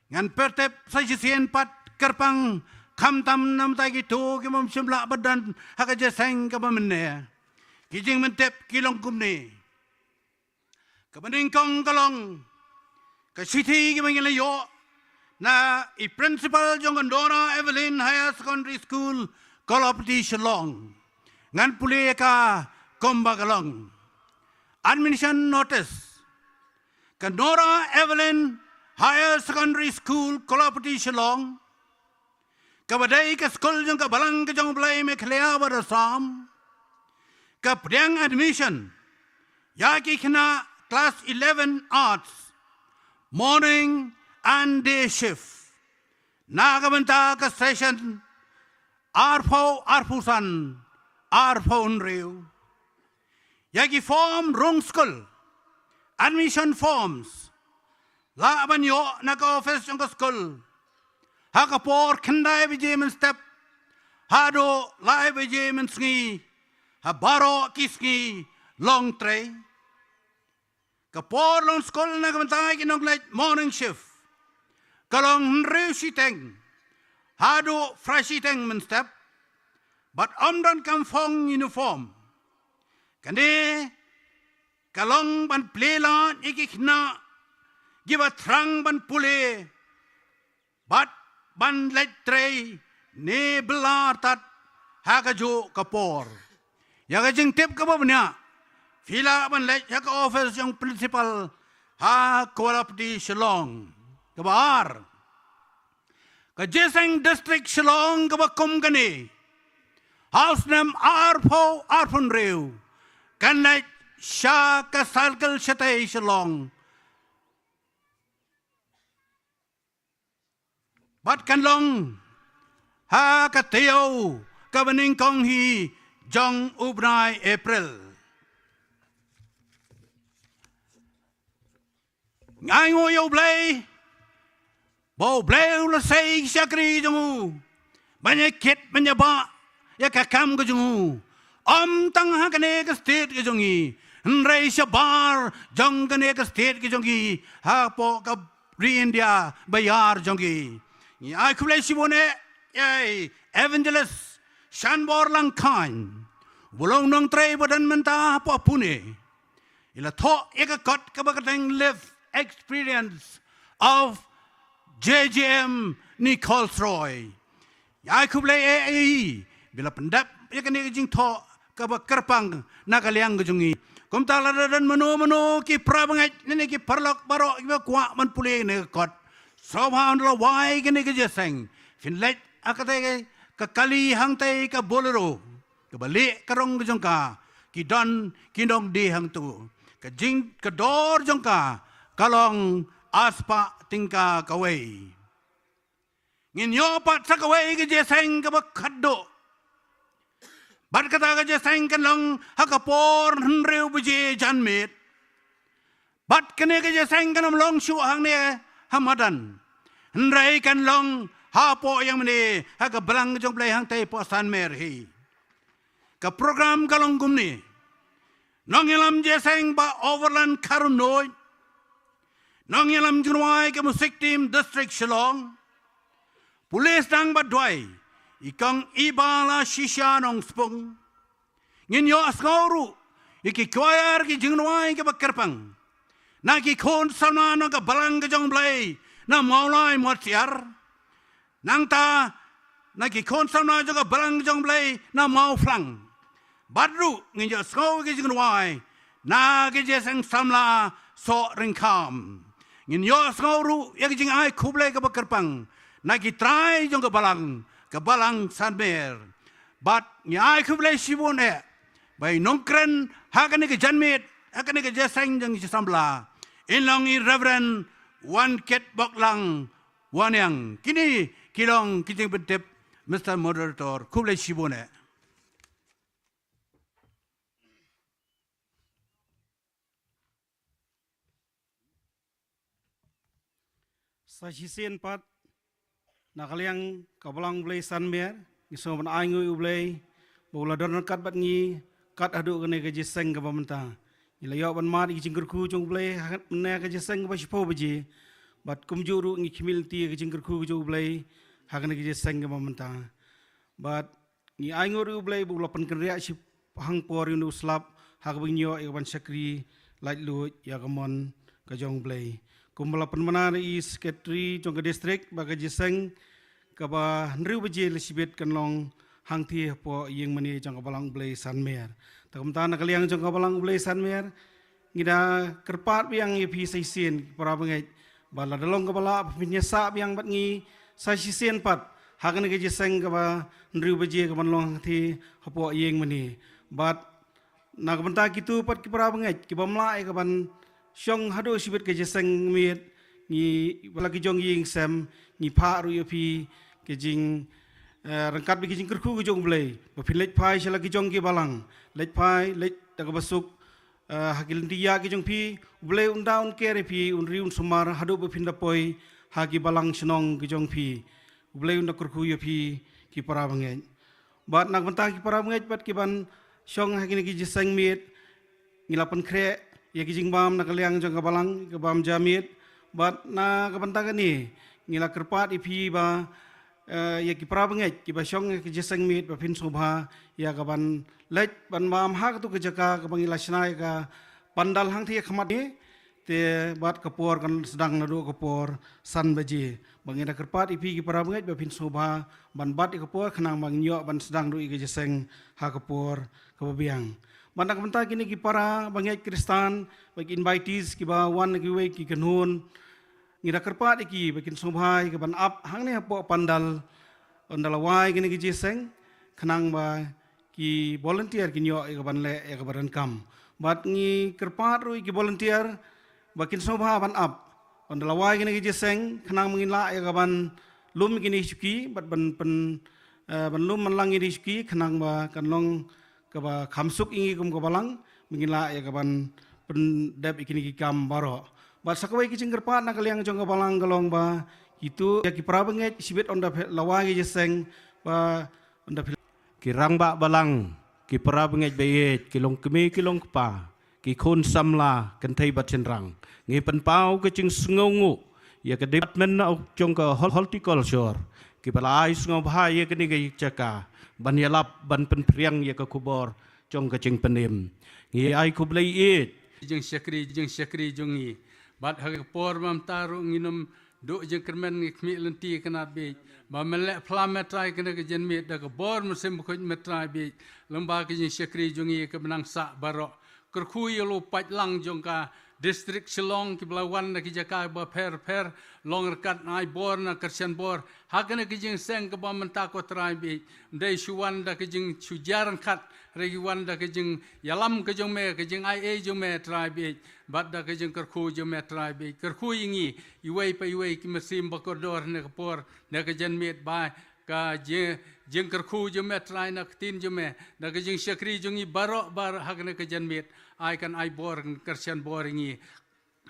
ngan pertep sajisien pat kerpang kam tam nam tai ki tu ki mom simla badan haka je seng ka bamne ki jing mentep kilong kumni ka baning kong kalong ka city ki mangile yo na I principal jong Andorra Evelyn Higher Secondary School Kolopati Shillong ngan puli ka komba kalong admission notice ka Andorra Evelyn Higher Secondary School Kolopati Shillong kabadai ka school jong ka balang ka jong play me klea bar sam ka priang admission yaki kena class 11 arts morning and day shift nagamanta ka session arpusan unrew yaki form wrong school admission forms la banyo naka office jong ka school haka por kendai bejemen step hado lai bejemen sngi ha baro kisngi long tray ka por long skol na kamantai kinong light morning shift kalong nrew siteng hado fresh siteng men step but omdan kam fong uniform kande kalong ban plela ikikna giba trang ban pule but ban let tray ne belar tat haka jo kapor ya ka jing tip ka babnya fila ban let haka office yang principal ha Kolopati Shillong ka bar ka jeseng district Shillong ka bakum kani house name arpon rew kan let sha ka circle shatay Shillong bat kan long ha ka teo ka baning kong hi jong ubrai April ngai ngo yo blay bo blay la sei sakri jong banyak ket banyak ba ya ka kam ka jong tang ha ka ne ka state ka jong hi nrei shabar jong ka ne ka state ka jong hi ha po ka India bayar jong hi I kublai sibone evangelist Shanbor Langkan bulong nong tray badan menta apa pune ila tho eka got kabakateng live experience of JJM Nicole Troy I kublai bila pendap eka ni jing tho kabak kerpang nakaliang gejungi kumtala dan menu ki prabangai ni ki parlok barok ki kwa man pule ne got Sobhan la wai gane ke jeseng fin let akate ka kali hang tai ka bolero ka balik karong jong ka ki don kinong di hang tu ka jing ka dor jong ka kalong aspa tingka kawai ngin yo pat sa kawai ke jeseng ka bakado bat kata ka jeseng kalong hakapor nrew buje janmet bat kene ke jeseng kanam long shu hang ne Hamadan nrai kan long hapo yang mene ha ka belang jong play hang tai po san mer hi ka program kalong gumni nong ilam jeseng ba overland karunoi nong ilam junwai ka musik team district Shillong pulis dang ba dwai ikang ibala shisha nong spung ngin yo asgoru Iki choir ki jingwai ke bakerpang. Na ki kon sama na ka balang ke jong blai. Na maulai motiar. Nang ta na ki kon sama na ka balang ke jong blai na mau flang. Badru nginja sko ke jingwai. Na ke jesang samla so ringkam. Ngin yo sko ru ya ke jing ai kublai ke bakerpang. Na ki try jong ke balang sanmer. But nyai kublai sibone. By nongkren hakane ke janmit hakane ke jesang jang samla inlong i reverend wan ket boklang wanyang kini kilong kijing betep Mr. Moderator kuble shibone. Sasisen pat nakaliang kabalang blay sanmer isoman aingu ublay bola don kat bat ngi kat adu kene ke jeseng ke pamenta ila yo ban mar i jinggerku jong blay ne ke jeseng ba sipo beji bat kumjuru ngi kimilti ke jinggerku jong blay hakane ke jeseng ke pamenta bat ngi aingur blay bu lopan kenria si hang por yu slap hak binyo e ban sakri lait lu ya kamon ke jong blay kumbala penmanar i sekretari jong ke distrik ba ke jeseng ke ba nriu beji lesibet kanlong hang thi po yeng mani jang kabalang blay sanmer takum tan kaliang jang kabalang blay sanmer ngida kerpat biang ipi saisen para bengai bala dalong kabala pinyesa biang bat ngi saisen pat hakan ge jeseng ka ba nriu beje ka banlong thi po yeng mani bat nak benta kitu pat ki para bengai ki bamla e ka ban syong hado sibet ke jeseng mit ngi bala ki jong yeng sem ngi pha ru ipi ke jing rangkat bagi jing kerku ke jong blay bapin lej pai shala ke jong ke balang lej pai lej tak basuk hakil dia ke jong pi blay undaun ke repi unriun sumar hadu bapin dapoi hagi balang senong ke jong pi blay undak kerku yo pi ki para bangej bat nak bentang ki para bangej bat ki ban syong hakini ki jeseng mit ngilapan kre ya ki jing bam nak liang jong ke balang ke bam jamit bat na ke bentang ni ngila kerpat ipi ba ya ki pra bengai ki basyong ki jeseng mit ba pin sobha ya ka ban lej ban mam ha tu ke jaka ka bangila snai ka pandal hang thi khamat ni te bat kapor kan sedang nadu kapor san baji bangina kerpat ipi ki pra bengai ba pin sobha ban bat kapor khnang bang nyo ban sedang du ki jeseng ha kapor ka biang bandak benta kini ki para bangai kristan bagi invitees ki ba wan ki we ki kanun ngira kerpat iki bikin sobhai ke ban up hang ne po pandal ondalawai gini ki jeseng khnang ba ki volunteer ki nyo ke ban le ke ban kam bat ngi kerpat ru ki volunteer bikin sobha ban up ondalawai gini ki jeseng khnang mengila ke ban lum gini suki bat ban ban lum manlang gini suki khnang ba kanlong ke ba khamsuk ingi kum ke balang mengila ke ban pen dep ikini ki kam baro bat sakawai ki cingkerpat nak liang jong balang galong ba itu ya ki prabenget sibet onda lawai jeseng ba onda Kirang ba balang ki prabenget bayet kilong kemi kilong pa ki khon samla kan thai bat chenrang ngi pan pau ke cing sngongu ya ke department na jong ka horticulture ki balai sngo bhai ya ke ni ge chaka ban yalap ban pen priang ya ka kubor jong ka cing penim ngi ai kublai it jeng syakri jong ni bat hak por mam taru nginum do je kermen ngmi lenti kana be ba melek plametrai kana ke jenmit da ke bor musim ko metrai be lomba ke jeng syakri jongi ke benang sa barok kerku yelo pat lang jongka distrik Shillong ki belawan ki jaka ba per long rekat nai bor na kersian bor hakane ki jeng seng ke ba menta ko trai be dei shuwan da ke jeng chujaran khat regi wan da ke jeng yalam ke jong me ke jeng ai jong me trai be bat da ke jeng kerku jong me trai be kerku yingi iwei pa iwei ki mesim ba kodor ne por ne ke jen met ba ka jeng kerku jong me trai na tin jong me da ke jeng syakri jong i barok bar hakane ke jen met ai kan ai bor kersian bor ingi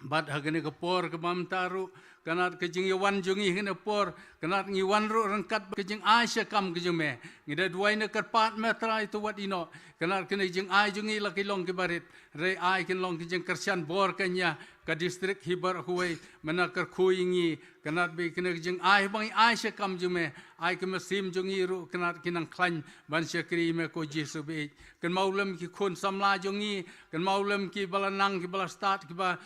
bat hagane ke por ke mam taru kanat ke jing yawan jungi hene por kanat ngi wan ru rangkat ke jing ai syakam ke jume ngida duai ne kerpat metra itu wat ino kanat kene jing ai jungi la kilong ke barit re ai kin long ke jing kersian bor kenya ka distrik hibar huwei mana ker khuingi kanat bi kena jeng ai bang ai se kam jume ai ke mesim jung iru kanat kinang klan ban syakri me ko Jesu bi kan maulem ki khon samla jongi kan maulem ki balanang ki balastat ki ba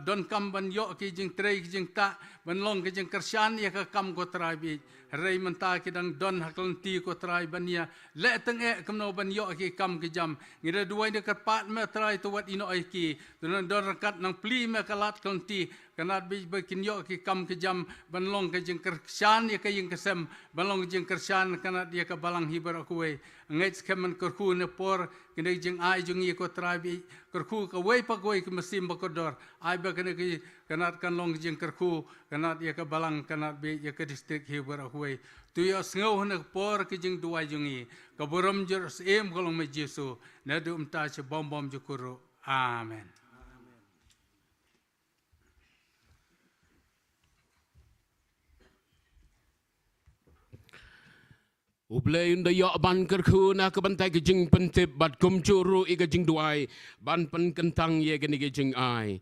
don kam ban yo ki jeng trei ki jeng ta ban long ki jeng kersan ya ka kam ko trai bi rei menta ki dang don haklan ti ko trai ban ya le teng e kam no ban yo ki kam ki jam ngira duai de kat pat me trai to wat ino ai ki don rakat nang pli me kalat kan ti kanat bi bakin yo ki kam ki jam ban long ki jeng kersan ya ka jeng kesem ban long jeng kersan kanat dia ka balang hibar aku we ngai skemen kerku ne por kene jeng ai jung ye ko trabi kerku ka we pa ko ki mesim ba ko dor ai ba kene ki kanat kan long jeng kerku kanat ye ka balang kanat be ye ka distrik hibar aku we tu yo ngau ne por ki jeng duai jung ye ka borom jer em kolong me Jesu na du umta che bom bom jukuru amen. Ublay unda yo ban kerku na ke bantai ke jing pentip bat kum curu i ke jing duai ban pen kentang ye ke ni ke jing ai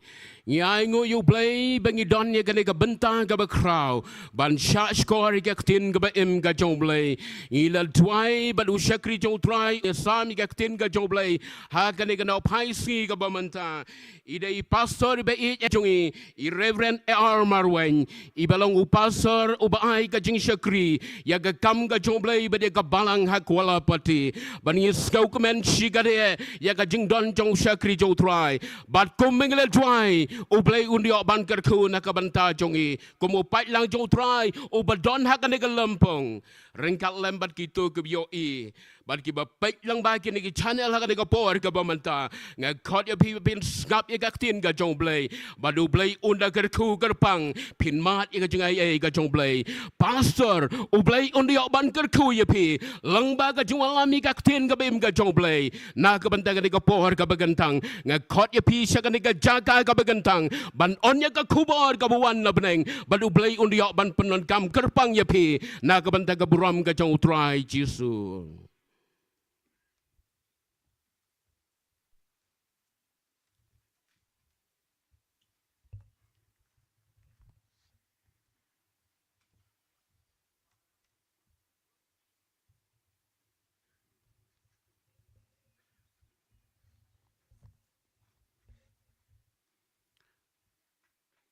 ngai ngo yu blay bangi don ye ke ni ke bentang ke ba krau ban sha skor ke tin ke ba im ke jong blay ila duai bat u shakri jong trai sam ke tin ke jong blay ha ke ni ke no pai si ke ba menta ide i pastor be i jongi i reverend ar marwen i balong u pastor u ba ai ke jing shakri ya ke kam ke jong blay bade ka balang hakwala pati bani skau kemen shigade ya ka jingdon jong shakri jo try bat kumengle try u play undio ban kerku na ka banta jongi kumu pai lang jo try u badon hakane ka lempong rengkat lembat gitu ke bio i bat ki ba pai lang ba ki ni ki channel hakane ka por ka bamanta nga khot ya pi pin skap ya ka tin ka jong play badu play unda kerku kerpang pin mat ya ka jingai ai ka jong play pastor u play undio ban kerku ya pi lang ba ka jungwalami ka tin ka bim ka jong play na ka banta ka ni ka por ka bagantang nga khot ya pi sya ka ni ka jaga ka bagantang ban on ya ka kubor ka buwan na beneng badu play undio ban penon kam kerpang ya pi na ka banta ka buram ka jong try Jesu.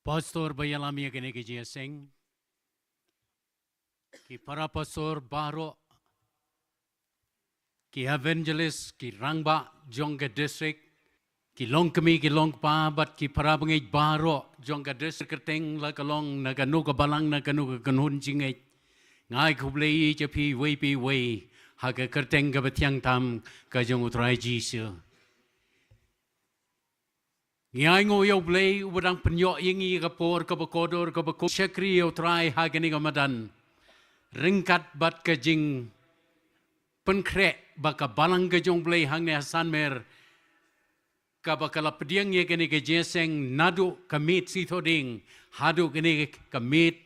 Pastor bayalami kene ke sing ki para pastor baro ki evangelist ki rangba jongga district ki longkemi ki longpa bat ki para bangay baro jongga district kerteng la kalong na kanu ka balang na kanu ka kanhun jingay ngai kublei je pi wei ha ka kerteng ka batyang tam ka jong utrai Jesu ngai ngo yo blei ubadang penyo yengi ka por ka bakodor ka bako syakri yo try ha gani ka madan ringkat bat ka jing penkre baka balang ka jong blei hang ne hasan mer ka bakala pediang ye gani ka jeseng nadu kamit sithoding hadu gani kamit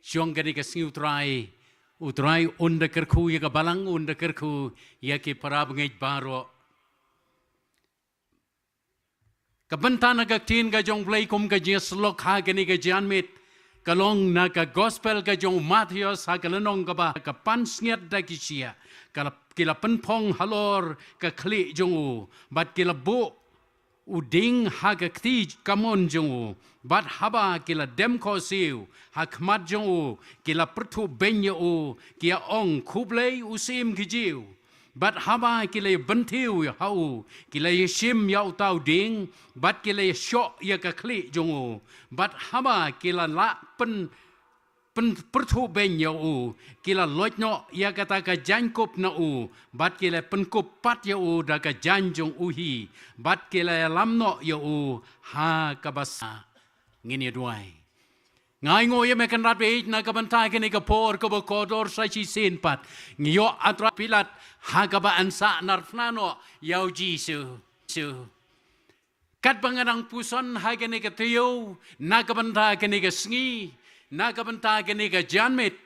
syong gani ka sing utrai unda kerku ye ka balang unda kerku ye ki para bangay baro kabanta na tin ka jong play kum ka jes lok ha gani ka janmit kalong na ka gospel ka jong Matthews ha kalanong ka ba ka pansnget da kisia kila penpong halor ka kli jong u bat kila bu uding ha ka kti kamon jong u bat haba kila dem ko siu ha kmat jong u kila pertu benye u kia ong kublei usim kijiu bat haba kila bentiu ya hau kila yeshim ya utau ding bat kila syok ya ka kli jongu bat haba kila la pen pertu ben ya u kila lojno ya kata ka jankop na u bat kila penkup pat ya u da ka janjong uhi bat kila lamno ya u ha kabasa ngini duai ngai ngo ye mekan rat be na ka bantai ke ni ka por ka kodor sa chi sin pat ngyo atra pilat ha ka ba ansa narfnano yau Jesu kat bangarang puson ha ke ni ka tiyo na ka bantai ke ni ka sngi na ka bantai ke ni ka janmit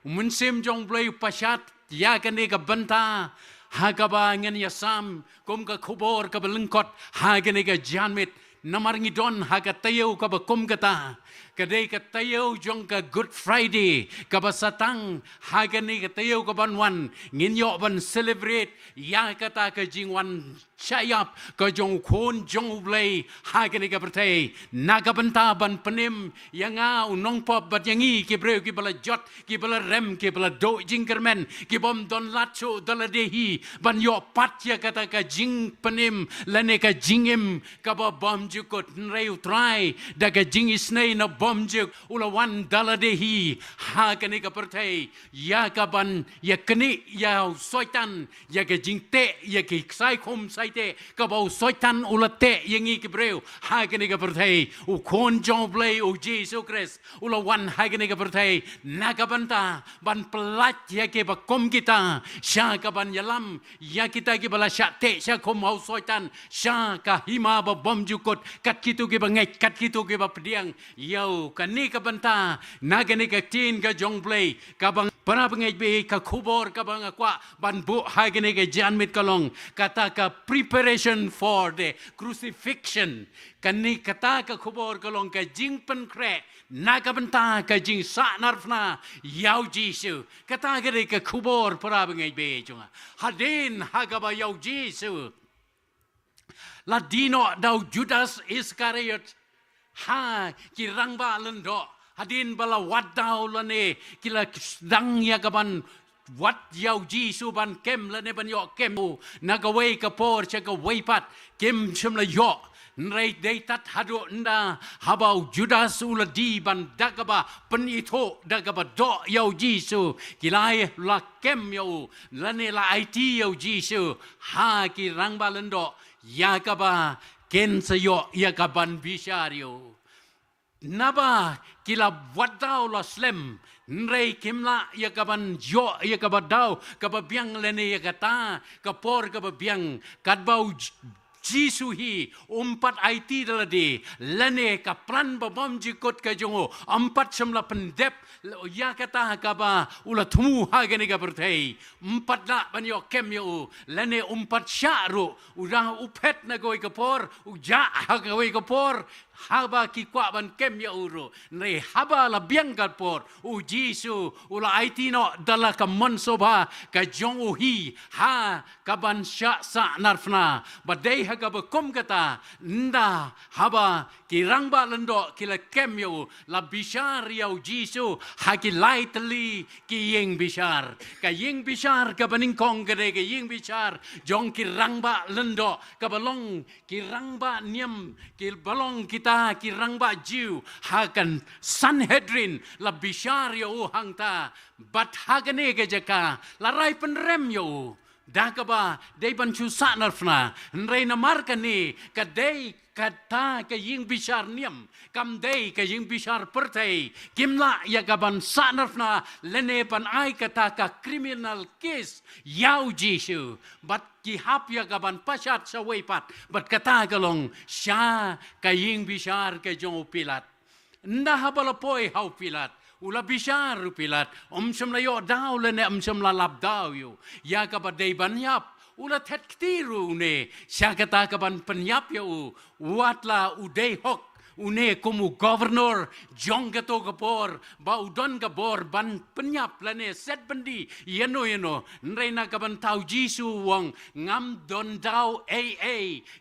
munsim jong blay pashat ya ke ni ka banta ha ka ba ngen yasam kum ka kubor ka belengkot ha ke ni ka janmit namar ngidon ha ka tiyo ka ba kum kata kadai ka tayo jong ka Good Friday ka basatang hagani ka tayo ka banwan nginyo ban celebrate ya kata ka jingwan chayap ka jong kon jong blay hagani ka pertai naga benta ban penim yanga unong pop bat yangi ki breu ki bala jot ki bala rem ki bala do jingkermen ki bom don lacho daladehi ban yo pat ya kata ka jing penim lane ka jingim ka ba bom jukot nreu try da ka jing isnei na bom juk ulawan daladehi hagani ka pertai ya ka ban ya keni ya soitan ya ka jing te ya ki sai khom sai te ka bau soitan ulate yangi ki breu hagani ka pertai u kon jong blay u Jesus Christ ulawan hagani ka pertai nagabanta ban pelat ya ke ba kom kita sya ka ban yalam ya kita ki bala sya te sya khom au soitan sya ka hima ba bom jukot kat kitu ki ba ngai kat kitu ki ba pediang yo kani ka banta nagani ka tin ka jong blay ka bang para pengai be ka khubor ka bang kwa ban bu hagani ka janmit kalong kata ka preparation for the crucifixion kani kata ka khubor kalong ka jing pen kre naga benta ka jing sa narfna yau jisu kata ka ka khubor para pengai be chunga hadin hagaba yau jisu ladino dau Judas Iscariot ha kirangba lendo hadin bala wadau lane kila dang ya kaban wat yau jisu ban kem lane ban yo kem nagaway kapor cha ka waypat kem chimla yo nrei dei tat hadu nda habau Judas uladi ban dagaba penito dagaba do yau jisu kilai la kem yo lane la IT yau jisu ha kirangba lendo ya kaba ken sayo ya kaban bishario naba kila wadau la slem nrei kimla ya kaban jo ya kabadau kababiang lene ya kata kapor kababiang kadbau Jisu hi umpat IT dalade lene ka plan babam jikot ka jongo empat semla pendep ya kata kaba ula tumu hagani ka bertai empat na banyo kem yo lene umpat syaru udah upet na goi kapor uja hagoi kapor haba ki kwa ban kem ya uro nei haba la biang kapor u Jisu ula IT no dala ka monsoba ka jongo hi ha kaban sya sa narfna badai haga bekom kata nda haba kirangba lendo kila kem yo la bishar yau Jisu haki lightly ki yeng bishar ka yeng bishar ka baningkong gede ka yeng bishar jong kirangba lendo ka balong kirangba niam kil balong kita kirangba jiu hakan Sanhedrin la bishar yo hangta bat hagane ke jaka la rai penrem yo dakaba dei banchu sanarfna nreina markani kadei kata ka ying bishar niam kam dei ka ying bishar pertai kimla ya gaban sanarfna lene pan ai kata ka criminal case yau Jisu bat ki hap ya gaban pasat sa weipat bat kata galong sya ka ying bishar ka jong Pilat nda habalapoi hau Pilat ula bishar Pilat semla yo daw lene semla lab daw yo ya ka badai banyap ula tet ktiru ne sya kata ka ban penyap yo watla udai hok une kumu governor jong gato kapor ba udon gabor ban penyap lane set bendi yeno nreina ka ban tau Jisu wong ngam don daw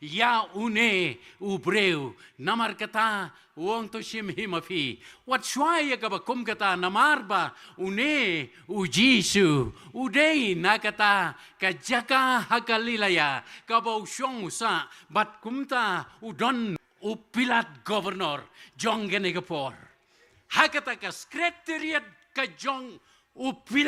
ya une ubreu namar kata wong to shim himafi wat shwaya ka ba kum kata namar ba une u Jisu udei nakata ka jaka hakalilaya ka ba usyong sa bat kumta udon u Pilat governor jong gene kapor hakata ka secretariat ka jong u Pilat